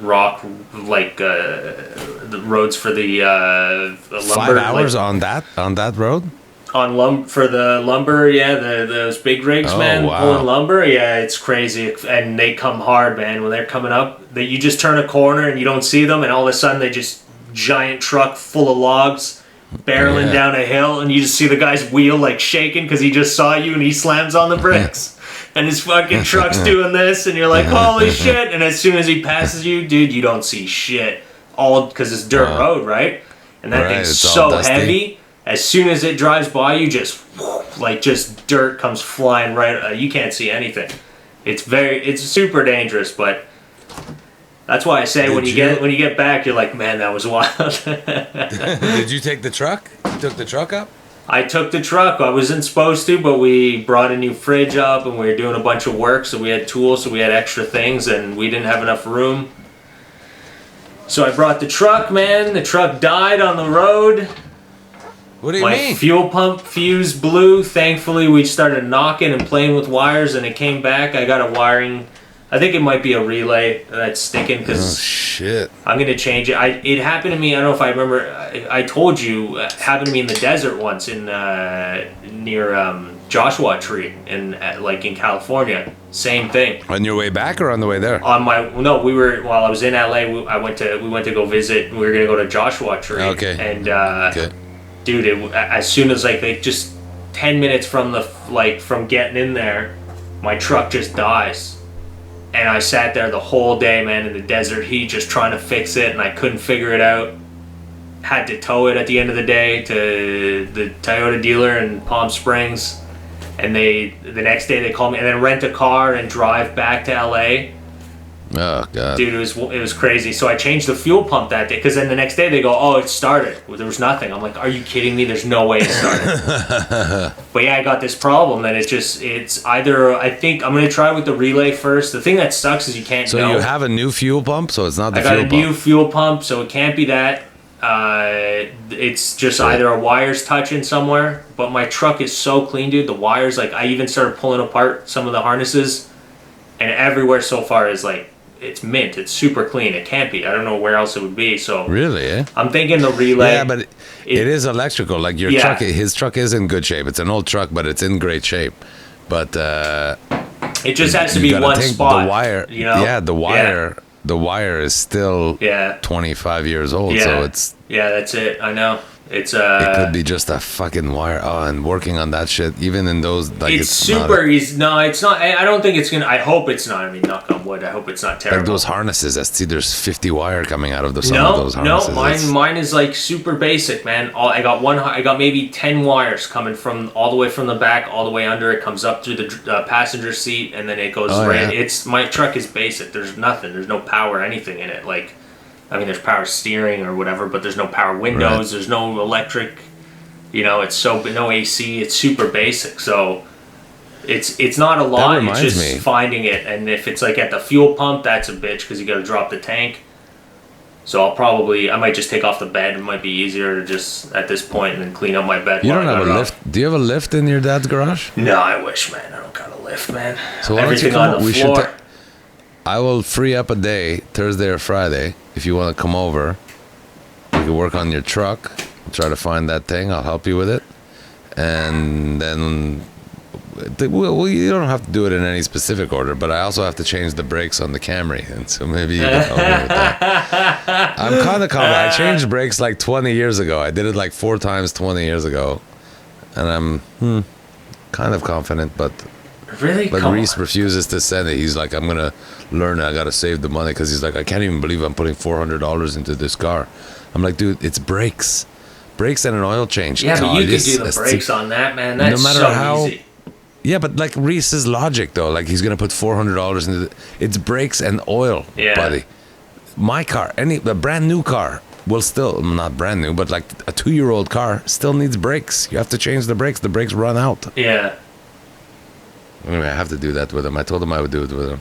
rock, the roads for the lumber. 5 hours on that road. For the lumber, those big rigs, man, pulling lumber. Yeah, it's crazy, and they come hard, man. When they're coming up, you just turn a corner and you don't see them, and all of a sudden they just giant truck full of logs. Barreling down a hill, and you just see the guy's wheel like shaking because he just saw you, and he slams on the brakes, and his fucking truck's doing this, and you're like, holy shit! And as soon as he passes you, dude, you don't see shit, all because it's dirt road, right? And that thing's so heavy. As soon as it drives by you, just dirt comes flying right. You can't see anything. It's super dangerous, but. That's why I say when you get back, you're like, man, that was wild. Did you take the truck? You took the truck up? I took the truck. I wasn't supposed to, but we brought a new fridge up, and we were doing a bunch of work, so we had tools, so we had extra things, and we didn't have enough room. So I brought the truck, man. The truck died on the road. What do you mean? My fuel pump fuse blew. Thankfully, we started knocking and playing with wires, and it came back. I got a wiring I think it might be a relay that's sticking because shit. I'm gonna change it. It happened to me. I don't know if I remember. I told you it happened to me in the desert once in near Joshua Tree in California. Same thing. On your way back or on the way there? While I was in LA. We went to go visit. We were gonna go to Joshua Tree. Okay. And dude, as soon as just 10 minutes from from getting in there, my truck just dies. And I sat there the whole day, man, in the desert heat, just trying to fix it, and I couldn't figure it out. Had to tow it at the end of the day to the Toyota dealer in Palm Springs, and the next day they called me, and then rent a car and drive back to LA. Oh god, dude, it was crazy. So I changed the fuel pump that day, because then the next day they go, oh, it started. Well, there was nothing. I'm like, are you kidding me? There's no way it started. But yeah, I got this problem that it's either, I think I'm gonna try with the relay first. The thing that sucks is you can't. So you have a new fuel pump, so it's not the fuel pump. I got a new fuel pump, so it can't be that. It's just either a wire's touching somewhere. But my truck is so clean, dude. The wires, I even started pulling apart some of the harnesses, and everywhere so far is it's mint. It's super clean. It can't be. I don't know where else it would be. So really, eh? I'm thinking the relay. Yeah, but it is electrical. Like your truck, his truck is in good shape. It's an old truck, but it's in great shape. But it just has to be one spot. The wire, the wire is still 25 years old. Yeah. So it's that's it. I know. It's it could be just a fucking wire. Oh, and working on that shit, even in those, it's super easy. No, it's not. I don't think it's gonna. I hope it's not. I mean, knock on wood. I hope it's not terrible. Like those harnesses. I see there's 50 wire coming out of some of those harnesses. No, mine is super basic, man. I got maybe 10 wires coming from all the way from the back, all the way under. It comes up through the passenger seat, and then it goes right. Yeah. My truck is basic. There's nothing. There's no power, anything in it. There's power steering or whatever, but there's no power windows. Right. There's no electric. It's no AC. It's super basic. So it's not a lot. It's just finding it. And if it's at the fuel pump, that's a bitch because you got to drop the tank. So I might just take off the bed. It might be easier to just at this point and then clean up my bed. You don't have a lift? Do you have a lift in your dad's garage? No, I wish, man. I don't got a lift, man. So everything on the floor. I will free up a day, Thursday or Friday, if you want to come over. We can work on your truck. We'll try to find that thing. I'll help you with it. And then you don't have to do it in any specific order, but I also have to change the brakes on the Camry. And so maybe you can help me with that. I'm kind of confident. I changed brakes 20 years ago. I did it 4 times 20 years ago. And I'm kind of confident, but... Really? But Reese refuses to send it. He's like, I'm going to learn it. I got to save the money because he's like, I can't even believe I'm putting $400 into this car. I'm like, dude, it's brakes. Brakes and an oil change. Yeah, but you could do the brakes on that, man. That's so easy. Yeah, but Reese's logic, though, he's going to put $400 into it's brakes and oil, buddy. My car, a brand new car, will still, not brand new, but a 2-year-old car still needs brakes. You have to change the brakes. The brakes run out. Yeah. Anyway, I have to do that with him. I told him I would do it with him.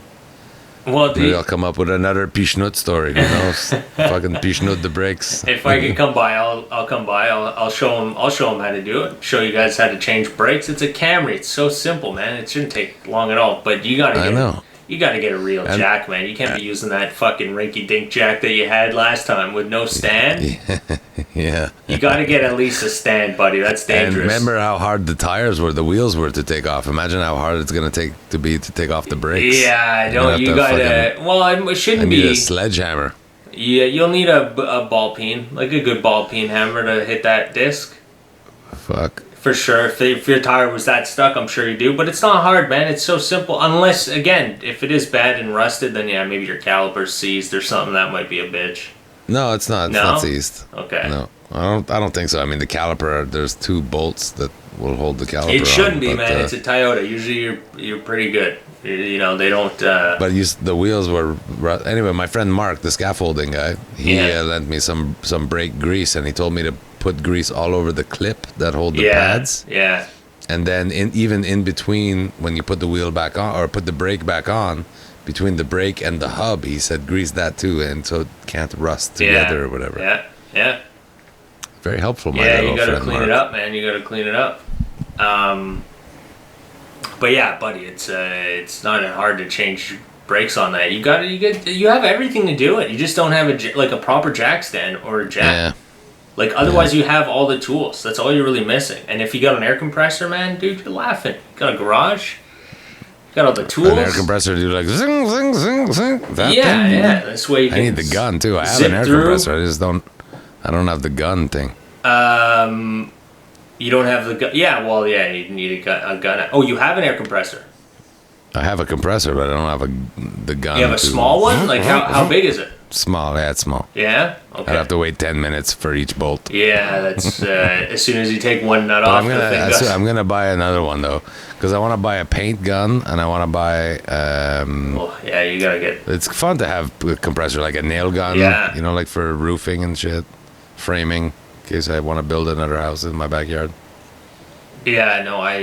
Well, maybe I'll come up with another Pishnut story. Who knows? Fucking Pishnut the brakes. If I can come by, I'll come by. I'll show him. I'll show him how to do it. Show you guys how to change brakes. It's a Camry. It's so simple, man. It shouldn't take long at all. But you gotta. You gotta get a real jack, man. You can't be using that fucking rinky-dink jack that you had last time with no stand. Yeah. You gotta get at least a stand, buddy. That's dangerous. And remember how hard the tires were, the wheels were to take off. Imagine how hard it's gonna take to take off the brakes. Yeah, I know. You gotta. It shouldn't be. I need a sledgehammer. Yeah, you'll need a ball peen, a good ball peen hammer to hit that disc. Fuck. For sure, if your tire was that stuck, I'm sure you do. But it's not hard, man. It's so simple. Unless, again, if it is bad and rusted, then yeah, maybe your caliper's seized or something. That might be a bitch. No, it's not. It's not seized. Okay. No, I don't think so. I mean, the caliper. There's 2 bolts that will hold the caliper. It shouldn't be, man. It's a Toyota. Usually, you're pretty good. They don't. But the wheels were. Anyway, my friend Mark, the scaffolding guy, he lent me some brake grease, and he told me to put grease all over the clip that hold the pads. Yeah. And then even in between, when you put the wheel back on or put the brake back on, between the brake and the hub, he said grease that too, and so it can't rust together or whatever. Yeah. Very helpful, my little friend. Yeah, you gotta clean it up, man. You gotta clean it up. But yeah, buddy, it's not hard to change brakes on that. You have everything to do it. You just don't have a proper jack stand or a jack. Yeah. Like, otherwise you have all the tools. That's all you're really missing. And if you got an air compressor, man, dude, you're laughing. You got a garage. You got all the tools. An air compressor, do like zing, zing, zing, zing. That yeah, thing? yeah. That's why you can I need the gun, too. I have an air compressor. I don't have the gun thing. You don't have the gun. Yeah, well, yeah, you need a gun. Oh, you have an air compressor. I have a compressor, but I don't have the gun. You have a small one? Like, how big is it? Small, yeah, it's small. Yeah? Okay. I'd have to wait 10 minutes for each bolt. Yeah, that's as soon as you take one nut off, I'm going to buy another one, though, because I want to buy a paint gun, and I want to buy... yeah, you got to get... It's fun to have a compressor, like a nail gun, you know, like for roofing and shit, framing, in case I want to build another house in my backyard. Yeah, no, I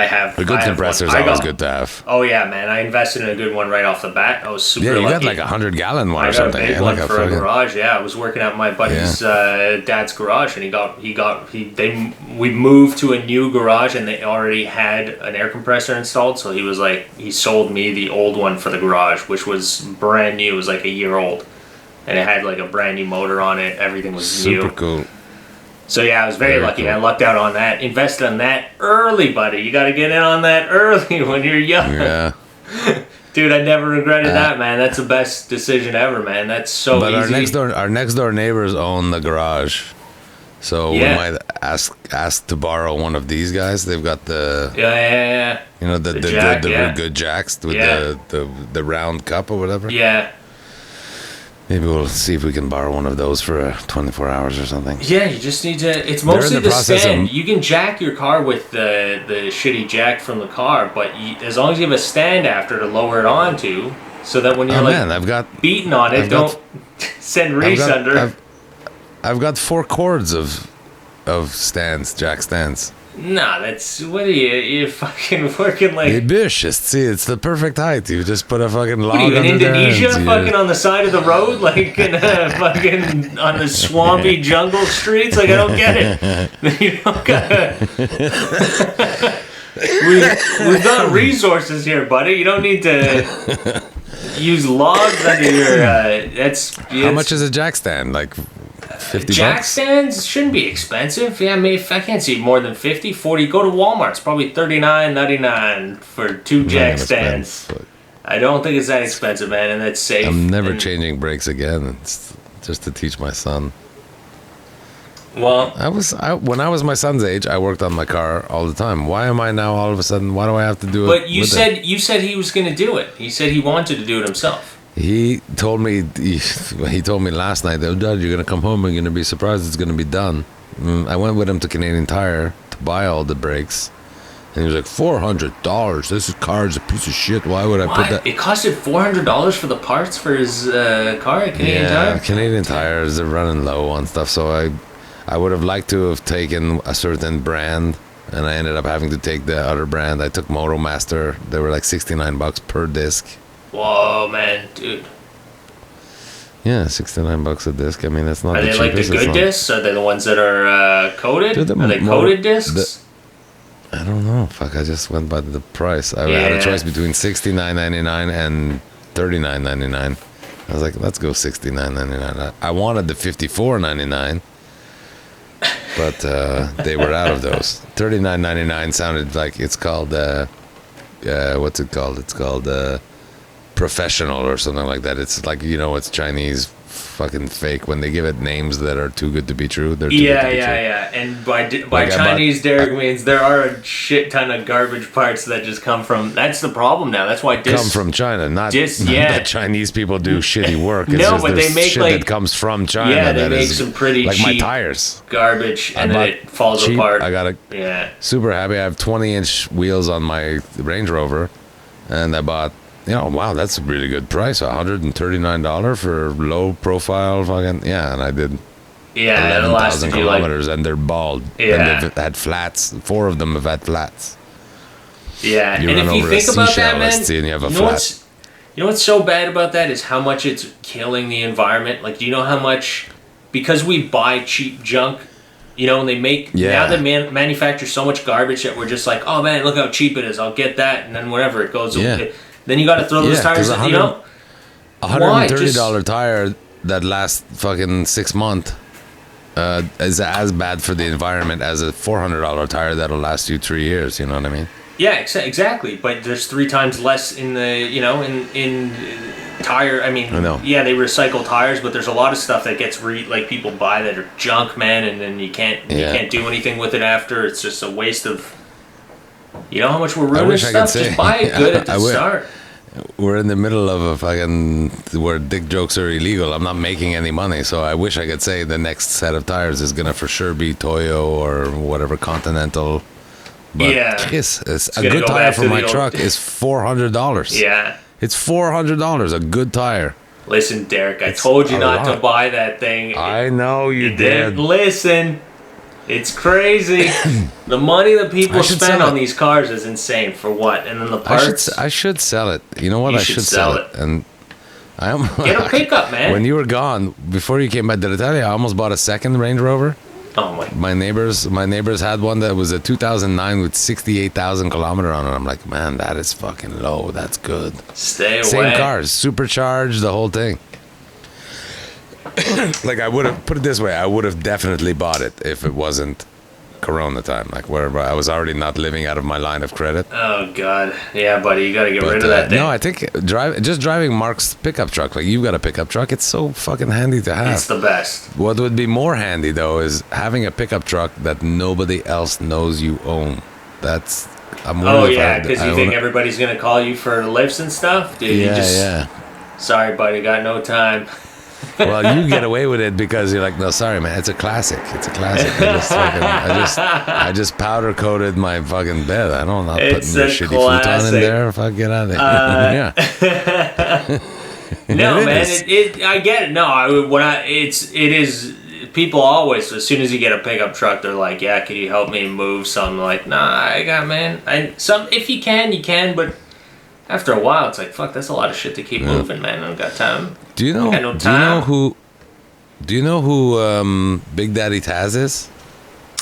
have... A good compressor is always good to have. Oh, yeah, man. I invested in a good one right off the bat. I was super lucky. Yeah, you got like 100-gallon one or something. I got a big one for a garage, yeah. I was working at my buddy's dad's garage, and we moved to a new garage, and they already had an air compressor installed, so he sold me the old one for the garage, which was brand new. It was like a year old, and it had like a brand new motor on it. Everything was new. Super cool. So yeah, I was very lucky. Cool. I lucked out on that. Invested on that early, buddy. You got to get in on that early when you're young. Yeah. Dude, I never regretted that, man. That's the best decision ever, man. That's so easy. But our next door neighbors own the garage, so we might ask to borrow one of these guys. They've got the you know the jack, good jacks with the round cup or whatever. Yeah. Maybe we'll see if we can borrow one of those for 24 hours or something. Yeah, you just need to... It's mostly the stand. You can jack your car with the shitty jack from the car, but as long as you have a stand after to lower it onto, so that when you're beating on it, don't send Reese under. I've got 4 cords of stands, jack stands. Nah, that's... What are you fucking working like... Ambitious. See, it's the perfect height. You just put a fucking log under there. What are you, in Indonesia? Fucking on the side of the road? Like, in fucking... on the swampy jungle streets? Like, I don't get it. You don't gotta... We've got resources here, buddy. You don't need to use logs under your... How much is a jack stand? Like... $50? Jack stands shouldn't be expensive. Yeah, I can't see more than 50, 40. Go to Walmart. It's probably $39.99 for 2 jack stands. I don't think it's that expensive, man, and that's safe. I'm never changing brakes again. It's just to teach my son. Well, when I was my son's age, I worked on my car all the time. Why am I now all of a sudden? Why do I have to do it? But you said he was going to do it. He said he wanted to do it himself. He told me last night that, Dad, you're going to come home and you're going to be surprised it's going to be done. I went with him to Canadian Tire to buy all the brakes. And he was like, $400. This car is a piece of shit. Why would I put that? It costed $400 for the parts for his car at Canadian Tire? Yeah, Canadian Tires, they're running low on stuff. So I would have liked to have taken a certain brand. And I ended up having to take the other brand. I took Motomaster. They were like $69 per disc. Whoa, man, dude. Yeah, $69 a disc. I mean, that's not. Are they like the good discs? Are they the ones that are coated? Are they coated discs? I don't know. Fuck, I just went by the price. I had a choice between $69.99 and $39.99. I was like, let's go $69.99. I wanted the $54.99, but they were out of those. $39.99 sounded like it's called. What's it called? It's called. Professional or something like that. It's like, it's Chinese fucking fake when they give it names that are too good to be true. They're too good to be true. And by Chinese, Derek means there are a shit ton of garbage parts that just come from. That's the problem now. That's why come from China, not that Chinese people do shitty work. It's no, but they make shit that comes from China. Yeah, they make some pretty like cheap my tires garbage, and then it falls apart. I got super happy. I have 20-inch wheels on my Range Rover, and I bought. Wow, that's a really good price. $139 for low profile fucking and I did 11,000 kilometers and they're bald. And they've had flats. 4 of them have had flats. Yeah, you and run if over you think about that, man, and you have a flat. You know what's so bad about that is how much it's killing the environment. Like, do you know how much, because we buy cheap junk, and they make, now they manufacture so much garbage that we're just like, oh man, look how cheap it is, I'll get that, and then whatever, it goes away. Then you got to throw those tires. $130 tire that lasts fucking 6 months is as bad for the environment as a $400 tire that'll last you 3 years. You know what I mean? Yeah, exactly. But there's 3 times less in the in tire. I mean, yeah, they recycle tires, but there's a lot of stuff that gets like people buy that are junk, man, and then you can't do anything with it after. It's just a waste of. You know how much we're ruining stuff? Just buy it good at the start. We're in the middle of a fucking where dick jokes are illegal. I'm not making any money, so I wish I could say the next set of tires is gonna for sure be Toyo or whatever Continental. But Kiss, a good tire for my truck is $400. Yeah, it's $400. A good tire. Listen, Derek, I told you not to buy that thing. I know you didn't listen. It's crazy. The money that people spend on these cars is insane. For what? And then the parts. I should sell it. You know what? I should sell it. And get a pickup, man. When you were gone, before you came back, did I tell you I almost bought a second Range Rover? Oh my neighbors had one that was a 2009 with 68,000 kilometers on it. I'm like, man, that is fucking low. That's good. Stay away. Same cars, supercharged, the whole thing. Like I would have put it this way, I would have definitely bought it if it wasn't Corona time, like where I was already not living out of my line of credit. Oh God, yeah, buddy, you got to get rid of that thing. No, I think driving Mark's pickup truck, like you've got a pickup truck, it's so fucking handy to have. It's the best. What would be more handy though is having a pickup truck that nobody else knows you own. Because you think everybody's gonna call you for lifts and stuff, dude. Yeah. Sorry, buddy, got no time. Well, you get away with it because you're like, no, sorry, man, it's a classic. I just powder coated my fucking bed. I'm not putting your shitty futon in there. Fuck, get out of there. No, man, I get it. No, it is. People always, as soon as you get a pickup truck, they're like, yeah, can you help me move something? Like, nah, I got, man. If you can, but. After a while, it's like, fuck, that's a lot of shit to keep moving, man. I don't got time. Do you know who Big Daddy Taz is?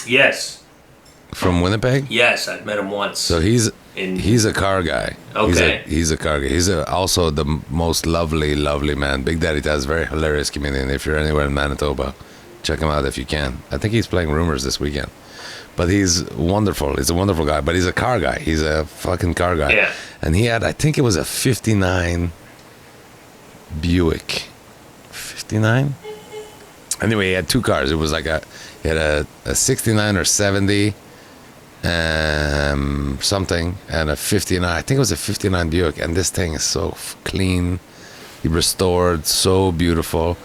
Yes. From Winnipeg? Yes, I've met him once. So he's a car guy. Okay. He's a car guy. He's also the most lovely, lovely man. Big Daddy Taz, very hilarious comedian. If you're anywhere in Manitoba, check him out if you can. I think he's playing Rumors this weekend. But he's wonderful. He's a wonderful guy. But he's a car guy. He's a fucking car guy. Yeah. And he had, I think it was a 59 Buick. 59? Anyway, he had 2 cars. It was like he had a 69 or 70 something and a 59. I think it was a 59 Buick. And this thing is so clean. He restored, so beautiful.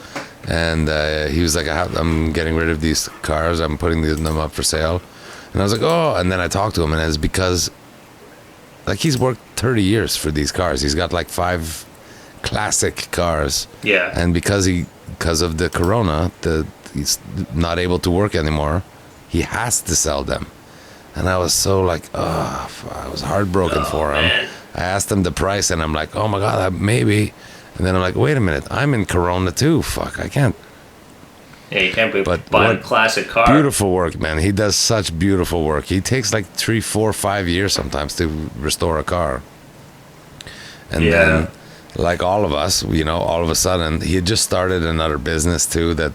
And he was like, I'm getting rid of these cars. I'm putting them up for sale. And I was like, oh. And then I talked to him, and it's because, like, he's worked 30 years for these cars. He's got like 5 classic cars. Yeah. And because of the Corona, he's not able to work anymore. He has to sell them. And I was so like, I was heartbroken for him. Man. I asked him the price, and I'm like, oh my God, maybe. And then I'm like, wait a minute, I'm in Corona too. Fuck, I can't. Yeah, you can't be buying a classic car. Beautiful work, man. He does such beautiful work. He takes like 3, 4, 5 years sometimes to restore a car. And then, like all of us, all of a sudden, he had just started another business too that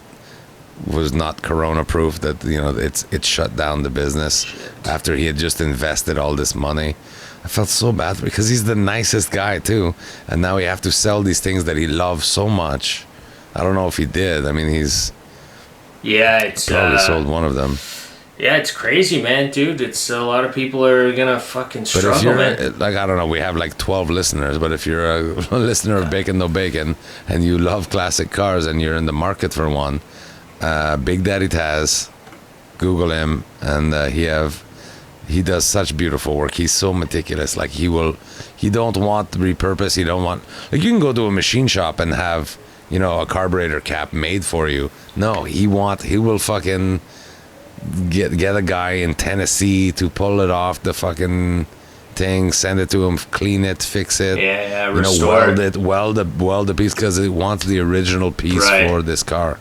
was not Corona proof. That it shut down the business after he had just invested all this money. I felt so bad because he's the nicest guy too, and now we have to sell these things that he loves so much. I don't know if he did. I mean, it's probably sold one of them. Yeah, it's crazy, man, dude. It's a lot of people are gonna fucking struggle. But if you're like, I don't know, we have like 12 listeners, but if you're a listener of Bacon No Bacon and you love classic cars and you're in the market for one, Big Daddy Taz, Google him, and he does such beautiful work. He's so meticulous. Like he don't want to repurpose. He don't want, like, you can go to a machine shop and have, a carburetor cap made for you. No, he will fucking get a guy in Tennessee to pull it off the fucking thing, send it to him, clean it, fix it. Yeah, restore it. Weld the piece because it wants the original piece for this car.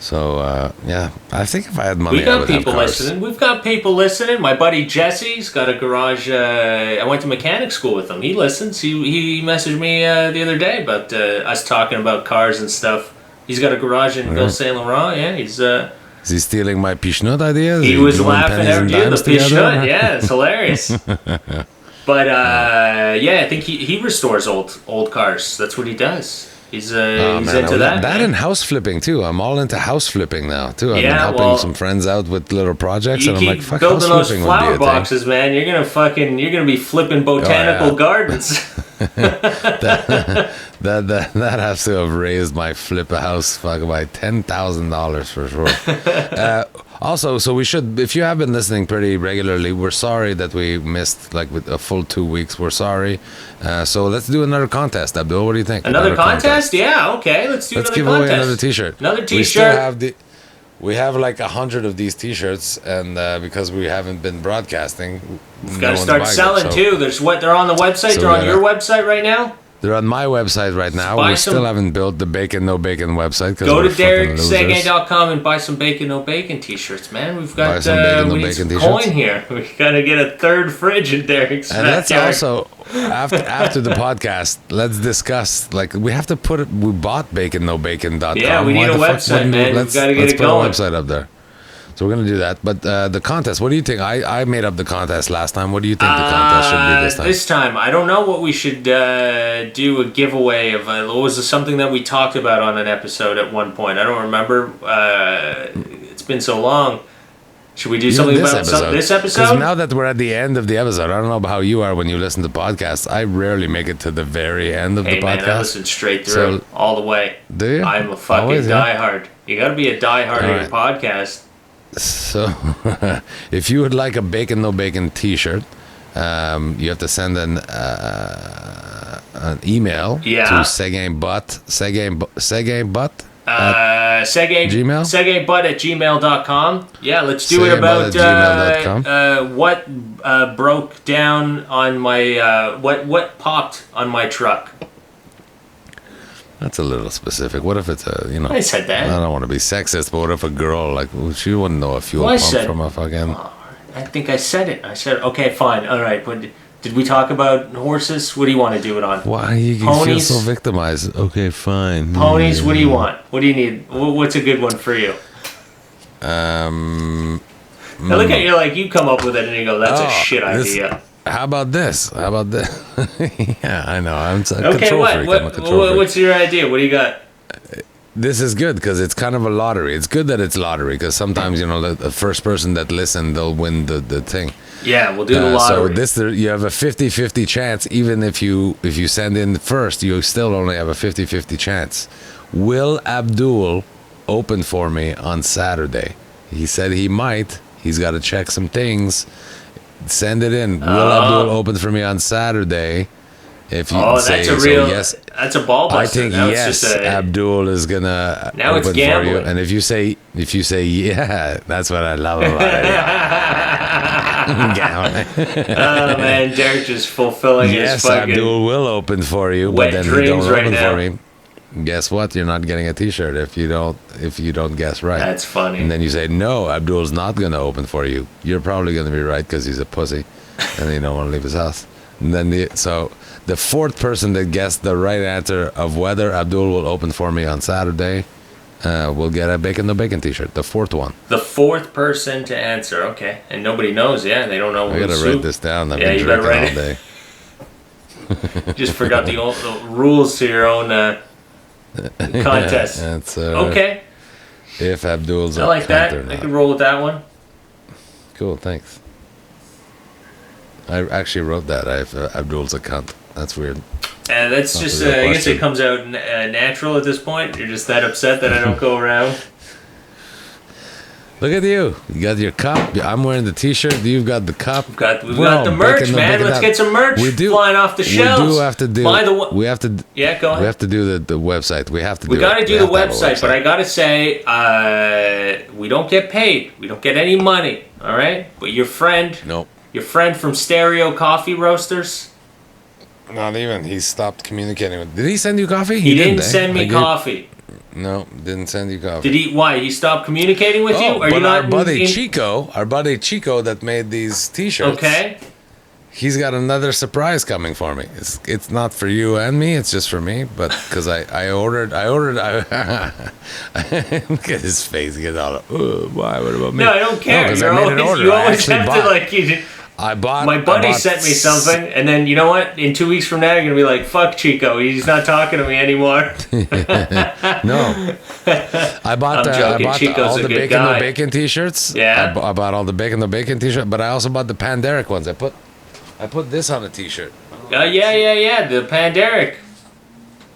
So, yeah, I think if I had money, we got people listening. We've got people listening. My buddy Jesse's got a garage. I went to mechanic school with him. He listens. He messaged me the other day about us talking about cars and stuff. He's got a garage in Ville Saint Laurent. Yeah, he's... Is he stealing my Pishnut ideas? He was laughing every day. The Pishnut, yeah, it's hilarious. But, yeah, I think he restores old cars. That's what he does. He's into that. That and house flipping too. I'm all into house flipping now too. I've been helping some friends out with little projects, and I'm like, fuck, building those flower boxes, man. You're gonna be flipping botanical gardens. that has to have raised my flip a house by $10,000 for sure. Also, so we should, if you have been listening pretty regularly, we're sorry that we missed with a full 2 weeks. We're sorry. So let's do another contest, Abdul. What do you think? Another contest? Yeah, okay. Let's give away another t-shirt. Another t-shirt. We still have we have 100 of these t-shirts, and because we haven't been broadcasting, we've got to start selling too. They're on the website. They're on your website right now. They're on my website right now. We still haven't built the Bacon No Bacon website. Go to DerekSeguin.com and buy some Bacon No Bacon t-shirts, man. We've got we need some coin here. We got to get a third fridge in Derek's. And let's also, after the podcast, let's discuss, we have to put it, we bought BaconNoBacon.com. Yeah, we need a website, man. We've got to get it going. Let's put a website up there. So we're going to do that. But the contest, what do you think? I made up the contest last time. What do you think the contest should be this time? This time, I don't know what we should do a giveaway of. Was it something that we talked about on an episode at one point? I don't remember. It's been so long. Should we do something about this episode? Because now that we're at the end of the episode, I don't know how you are when you listen to podcasts. I rarely make it to the very end of the podcast. Man, I listen straight through, all the way. Do you? I'm a fucking diehard. You got to be a diehard in your podcast. So, if you would like a Bacon No Bacon t-shirt, you have to send an email to SegainButt@gmail.com. Yeah, let's do it about what broke down on my what popped on my truck. That's a little specific. What if it's I said that. I don't want to be sexist, but what if a girl, she wouldn't know a fuel pump from a fucking... I think I said it. I said, okay, fine, all right. But did we talk about horses? What do you want to do it on? Why you feel so victimized? Okay, fine. Ponies, what do you want? What do you need? What's a good one for you? Now look at you, you come up with it and you go, that's a shit idea. How about this? Yeah, I know. I'm a control freak. What's your idea? What do you got? This is good because it's kind of a lottery. It's good that it's lottery because sometimes, the first person that listens, they'll win the thing. Yeah, we'll do the lottery. So you have a 50-50 chance. Even if you send in first, you still only have a 50-50 chance. Will Abdul open for me on Saturday? He said he might. He's got to check some things. Send it in. Will Abdul open for me on Saturday? If you say yes, that's a ball buster. I think yes, Abdul is gonna now open it's gambling. for you. And if you say yeah, that's what I love about it. Gambling. Oh man, Derek just fulfilling his fucking Abdul will open for you, but then he don't open for me. Guess what? You're not getting a t-shirt if you don't guess right. That's funny. And then you say, no, Abdul's not going to open for you. You're probably going to be right because he's a pussy and he don't want to leave his house. And then the fourth person that guessed the right answer of whether Abdul will open for me on Saturday will get a Bacon No Bacon t-shirt. The fourth one. The fourth person to answer. Okay. And nobody knows. Yeah, they don't know. I got to write this down. I've been drinking all day. Just forgot the rules to your own... contest. That's okay. If Abdul's I like that. I can roll with that one. Cool, thanks. I actually wrote that. Abdul's a cunt. That's weird. That's just. I guess it comes out natural at this point. You're just that upset that I don't go around. Look at you. You got your cup. I'm wearing the t-shirt. You've got the cup. We've got the merch, man. Let's get some merch flying off the shelves. We do have to do. We have to. Yeah, go ahead. We have to do the website. We have to. We got to do the website, but I got to say, we don't get paid. We don't get any money. All right. But your friend. Nope. Your friend from Stereo Coffee Roasters. Not even. He stopped communicating with. Did he send you coffee? He didn't send me coffee. No, didn't send you coffee. Did he? Why? He stopped communicating with you? Are but you not our buddy Chico that made these T-shirts. Okay. He's got another surprise coming for me. It's not for you and me. It's just for me. But because I ordered. Look at his face. He gets all. Why? What about me? No, I don't care. No, You always have to like. My buddy sent me something, and then you know what? In 2 weeks from now, you're gonna be like, "Fuck Chico, he's not talking to me anymore." No, I bought all the Bacon No Bacon T-shirts. Yeah, I bought all the Bacon No Bacon T-shirts, but I also bought the Panderic ones. I put this on a T-shirt. Yeah, the Panderic.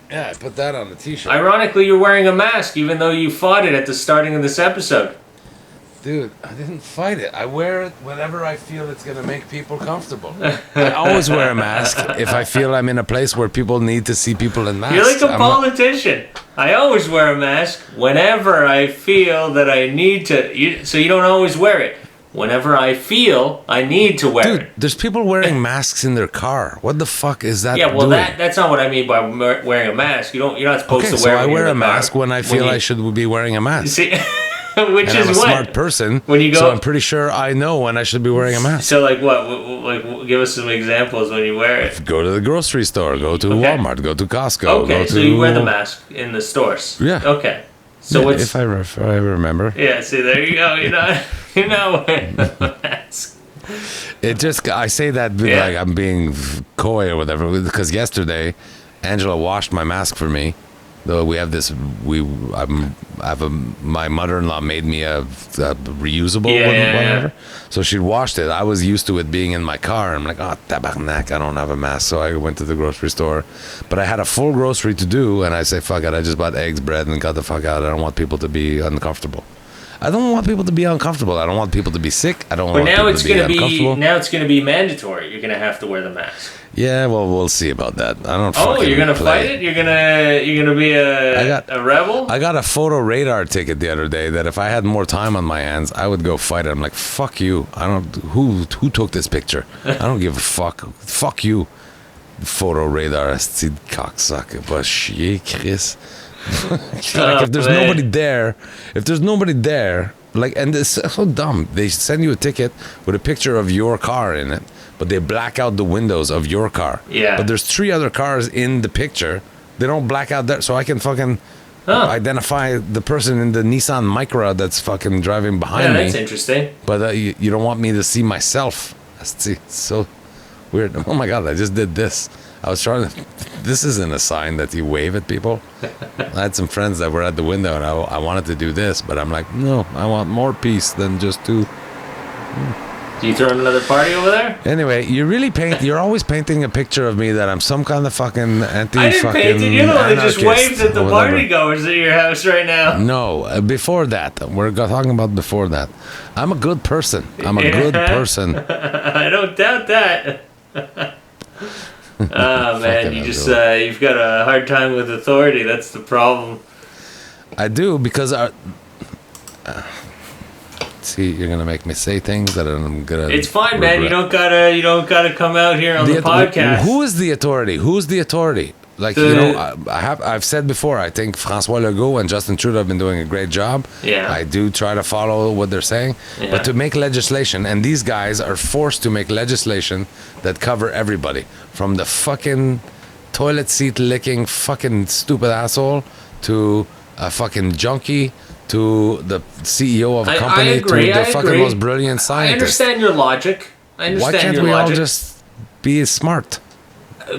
Yeah, I put that on the T-shirt. Ironically, you're wearing a mask, even though you fought it at the starting of this episode. Dude, I didn't fight it. I wear it whenever I feel it's going to make people comfortable. I always wear a mask if I feel I'm in a place where people need to see people in masks. You're like a politician. I always wear a mask whenever I feel that I need to. So you don't always wear it. Whenever I feel I need to wear it. Dude, there's people wearing masks in their car. What the fuck is that Yeah, well, doing? that's not what I mean by wearing a mask. You're not supposed to wear it. So I wear a mask when I feel I should be wearing a mask. See? Which and is I'm a smart person, when you go, so I'm pretty sure I know when I should be wearing a mask. So, like what? Like, give us some examples when you wear it. Go to the grocery store. Go to Walmart. Go to Costco. Okay, so you wear the mask in the stores. Yeah. Okay. So yeah, what's? If I remember. Yeah. See, there you go. You're not wearing the mask. I say that like I'm being coy or whatever because yesterday, Angela washed my mask for me. Though we have this, my mother-in-law made me a reusable one, whatever. So she washed it. I was used to it being in my car. I'm like, oh, tabarnak, I don't have a mask. So I went to the grocery store. But I had a full grocery to do, and I say, fuck it, I just bought eggs, bread, and got the fuck out. I don't want people to be uncomfortable. I don't want people to be uncomfortable. I don't want people to be sick. I don't want people to be uncomfortable. Now it's going to be mandatory. You're going to have to wear the mask. Yeah, well, we'll see about that. I don't. Oh, you're gonna fight it? You're gonna be a rebel? I got a photo radar ticket the other day that if I had more time on my hands, I would go fight it. I'm like, fuck you. I don't. Who took this picture? I don't give a fuck. Fuck you. Photo radar. See, cocksucker. But shit, Chris. Like if there's nobody there, like, and it's so dumb. They send you a ticket with a picture of your car in it. But they black out the windows of your car. Yeah. But there's 3 other cars in the picture. They don't black out that, so I can fucking identify the person in the Nissan Micra that's fucking driving behind me. Yeah, that's interesting. But you don't want me to see myself. That's so weird. Oh my God, I just did this. I was trying to... This isn't a sign that you wave at people. I had some friends that were at the window, and I wanted to do this, but I'm like, no, I want more peace than just to... Do you throw another party over there? Anyway, you're always painting a picture of me that I'm some kind of fucking anti-fucking I didn't paint it. You're the one that just waved at the party goers at your house right now. No, before that. We're talking about before that. I'm a good person. I'm a good person. I don't doubt that. Oh, man, you've got a hard time with authority. That's the problem. I do, because see, you're gonna make me say things that I'm gonna. It's fine, regret. Man. You don't gotta come out here on the podcast. Who is the authority? Who's the authority? Like I've said before. I think François Legault and Justin Trudeau have been doing a great job. Yeah. I do try to follow what they're saying, but to make legislation, and these guys are forced to make legislation that cover everybody, from the fucking toilet seat licking fucking stupid asshole to a fucking junkie. To the CEO of a company, to the fucking most brilliant scientist. I understand your logic. Why can't we all just be smart?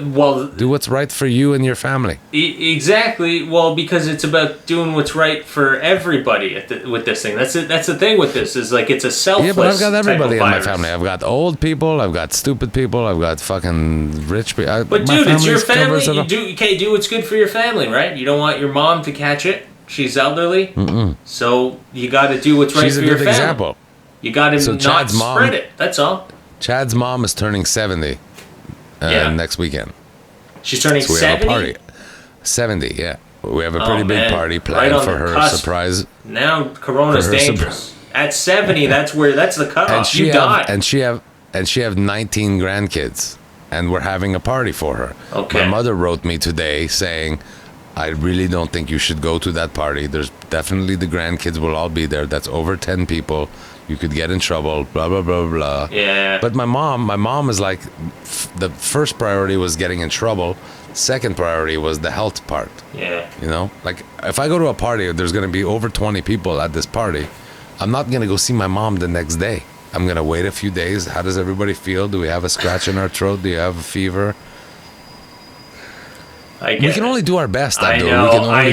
Well, do what's right for you and your family. Exactly. Well, because it's about doing what's right for everybody with this thing. That's it. That's the thing with this is like it's a selfless. Yeah, but I've got everybody in my family. I've got old people. I've got stupid people. I've got fucking rich people. But dude, it's your family. You do what's good for your family, right? You don't want your mom to catch it. She's elderly, so you got to do what's right for your family. She's a good example. You got to not spread it. That's all. Chad's mom is turning 70 next weekend. She's turning 70? We have a party. 70, yeah. We have a pretty big party planned for her surprise. Now Corona's dangerous. At 70, that's the cutoff. You die. And she have 19 grandkids, and we're having a party for her. Okay. My mother wrote me today saying, I really don't think you should go to that party. There's definitely the grandkids will all be there. That's over 10 people. You could get in trouble, blah, blah, blah, blah. Yeah. But my mom is like, the first priority was getting in trouble. Second priority was the health part. Yeah. You know, like if I go to a party, there's going to be over 20 people at this party. I'm not going to go see my mom the next day. I'm going to wait a few days. How does everybody feel? Do we have a scratch in our throat? Do you have a fever? We can only do our best, Abdul. I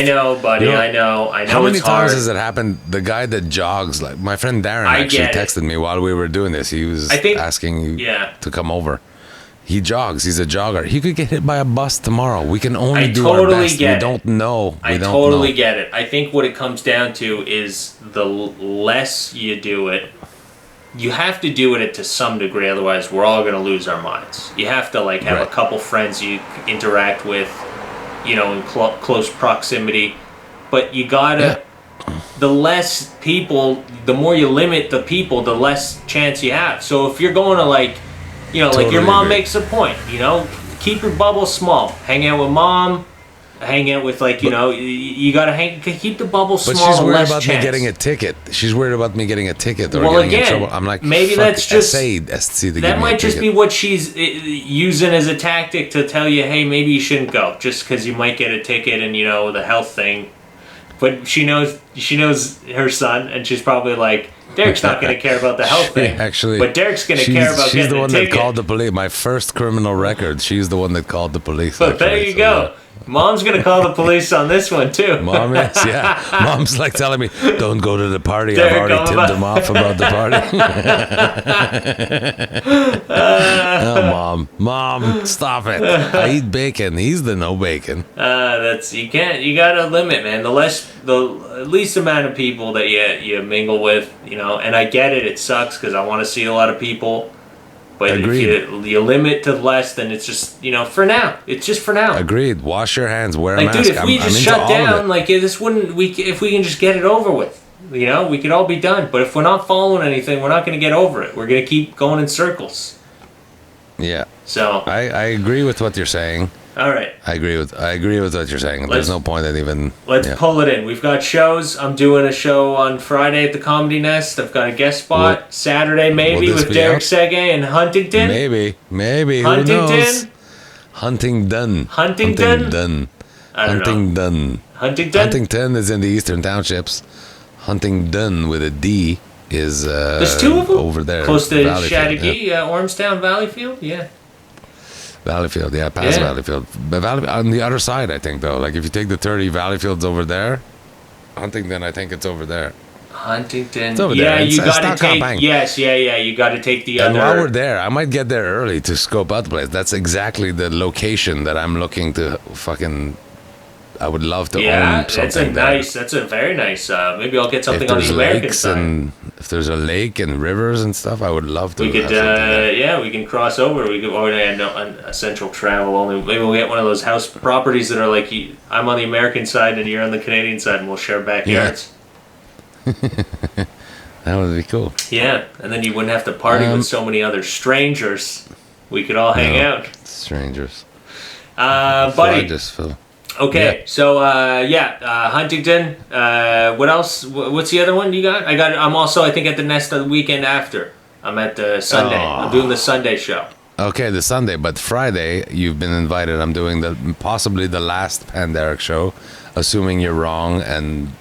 know, buddy. I know. How many times has it happened? The guy that jogs, like my friend Darren actually texted me while we were doing this. He was asking you to come over. He jogs. He's a jogger. He could get hit by a bus tomorrow. We can only do our best. We don't know. I totally get it. I think what it comes down to is the less you do it, you have to do it to some degree, otherwise we're all going to lose our minds. You have to have a couple friends you interact with, in close proximity, but you gotta. The less people, the more you limit the people, the less chance you have. So if you're going to totally your mom makes a point, keep your bubble small. Hang out with mom. Hang out with you gotta keep the bubble small. But she's worried about me getting a ticket. She's worried about me getting a ticket or getting in trouble. I'm like, maybe that's just that might just be what she's using as a tactic to tell you, hey, maybe you shouldn't go just because you might get a ticket and the health thing. But she knows her son, and she's probably like, Derek's not going to care about the health thing. Actually, but Derek's going to care about getting a ticket. She's the one that called the police. My first criminal record. She's the one that called the police. But there you go. Yeah. Mom's going to call the police on this one, too. Mom is, yeah. Mom's like telling me, don't go to the party. I've already tipped them off about the party. Oh, Mom, stop it. I eat bacon. He's the no bacon. You got to limit, man. The least amount of people that you mingle with, and I get it. It sucks because I want to see a lot of people. But Agreed. If you limit to less, then it's just, for now. It's just for now. Agreed. Wash your hands. Wear a mask. Dude, if we just shut down, this wouldn't. If we can just get it over with, we could all be done. But if we're not following anything, we're not going to get over it. We're going to keep going in circles. Yeah. So I agree with what you're saying. All right. I agree with what you're saying. There's no point in even. Let's pull it in. We've got shows. I'm doing a show on Friday at the Comedy Nest. I've got a guest spot. Saturday maybe with Derek Seguin in Huntington. Maybe. Huntington. Who knows? Huntington. Huntington is in the Eastern Townships. Huntingdon with a D is there's two of them over there. Close to Chattagee, Ormstown, Valleyfield. Yeah. Valleyfield, past Valleyfield. But on the other side, I think, though. Like, if you take the 30, Valleyfield's over there. Huntington, I think it's over there. Huntington. It's over there. You got to take... Yes, you got to take the other... And while we're there, I might get there early to scope out the place. That's exactly the location that I'm looking to fucking... I would love to own something that's a very nice... maybe I'll get something on the American side. And if there's a lake and rivers and stuff, I would love to. We could, we can cross over. We could a central travel only. Maybe we'll get one of those house properties that are like I'm on the American side and you're on the Canadian side, and we'll share backyards. Yeah. That would be cool. Yeah, and then you wouldn't have to party with so many other strangers. We could all hang out. Strangers. Buddy. Okay, so Huntington. What else? What's the other one you got? I'm also, I think, at the Nest the weekend after. I'm at the Sunday. I'm doing the Sunday show. Okay, the Sunday, but Friday you've been invited. I'm doing possibly the last Panderic show, assuming you're wrong and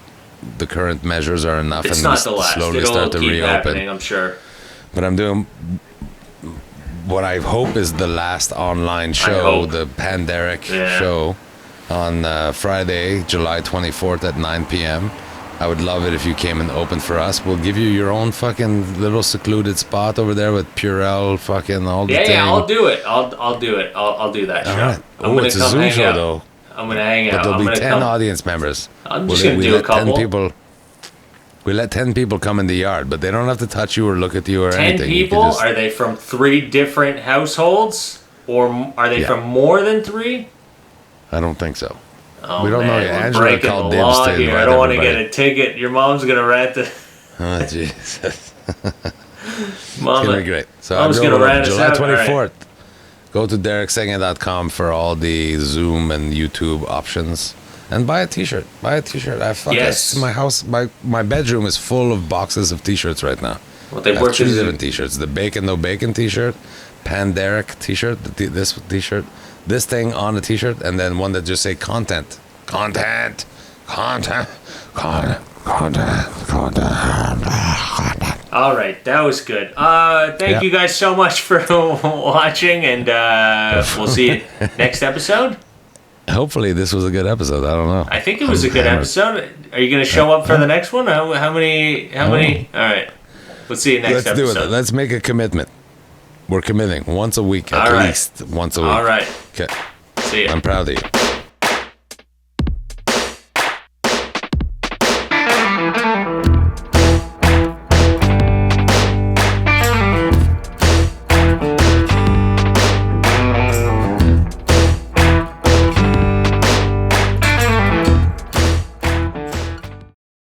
the current measures are enough. It's and not the last. Slowly start to reopen. Happening, I'm sure. But I'm doing what I hope is the last online show, the Panderic show. On Friday, July 24th at 9 p.m. I would love it if you came and opened for us. We'll give you your own fucking little secluded spot over there with Purell, fucking all the thing. Yeah, I'll do it. I'll do it. I'll do that show. All right. It's a Zoom show, though. I'm going to hang out. But there'll be 10 audience members. I'm just going to do a couple. We let 10 people come in the yard, but they don't have to touch you or look at you or 10 anything. 10 people? Are they from 3 different households? Or are they from more than 3? I don't think so. Oh, we don't know yet. Angela called dibs to invite I don't want to get a ticket. Your mom's going to rat the... Oh, Jesus. Mama, it's going to be great. So I'm going to July 24th. Right. Go to DerekSeguin.com for all the Zoom and YouTube options. And buy a t-shirt. My house, my bedroom is full of boxes of t-shirts right now. Well, they I work have 3 different t-shirts. The Bacon No Bacon t-shirt, Pan-Derek t-shirt, this t-shirt, this thing on the t-shirt, and then one that just say content. All right, that was good. Thank you guys so much for watching, and we'll see you next episode. Hopefully this was a good episode. I don't know. I think it was a good episode. Are you going to show up for the next one? How many? All right. We'll see you next episode. Let's do it. Let's make a commitment. We're committing once a week, at least once a week. All right. Okay. See ya. I'm proud of you.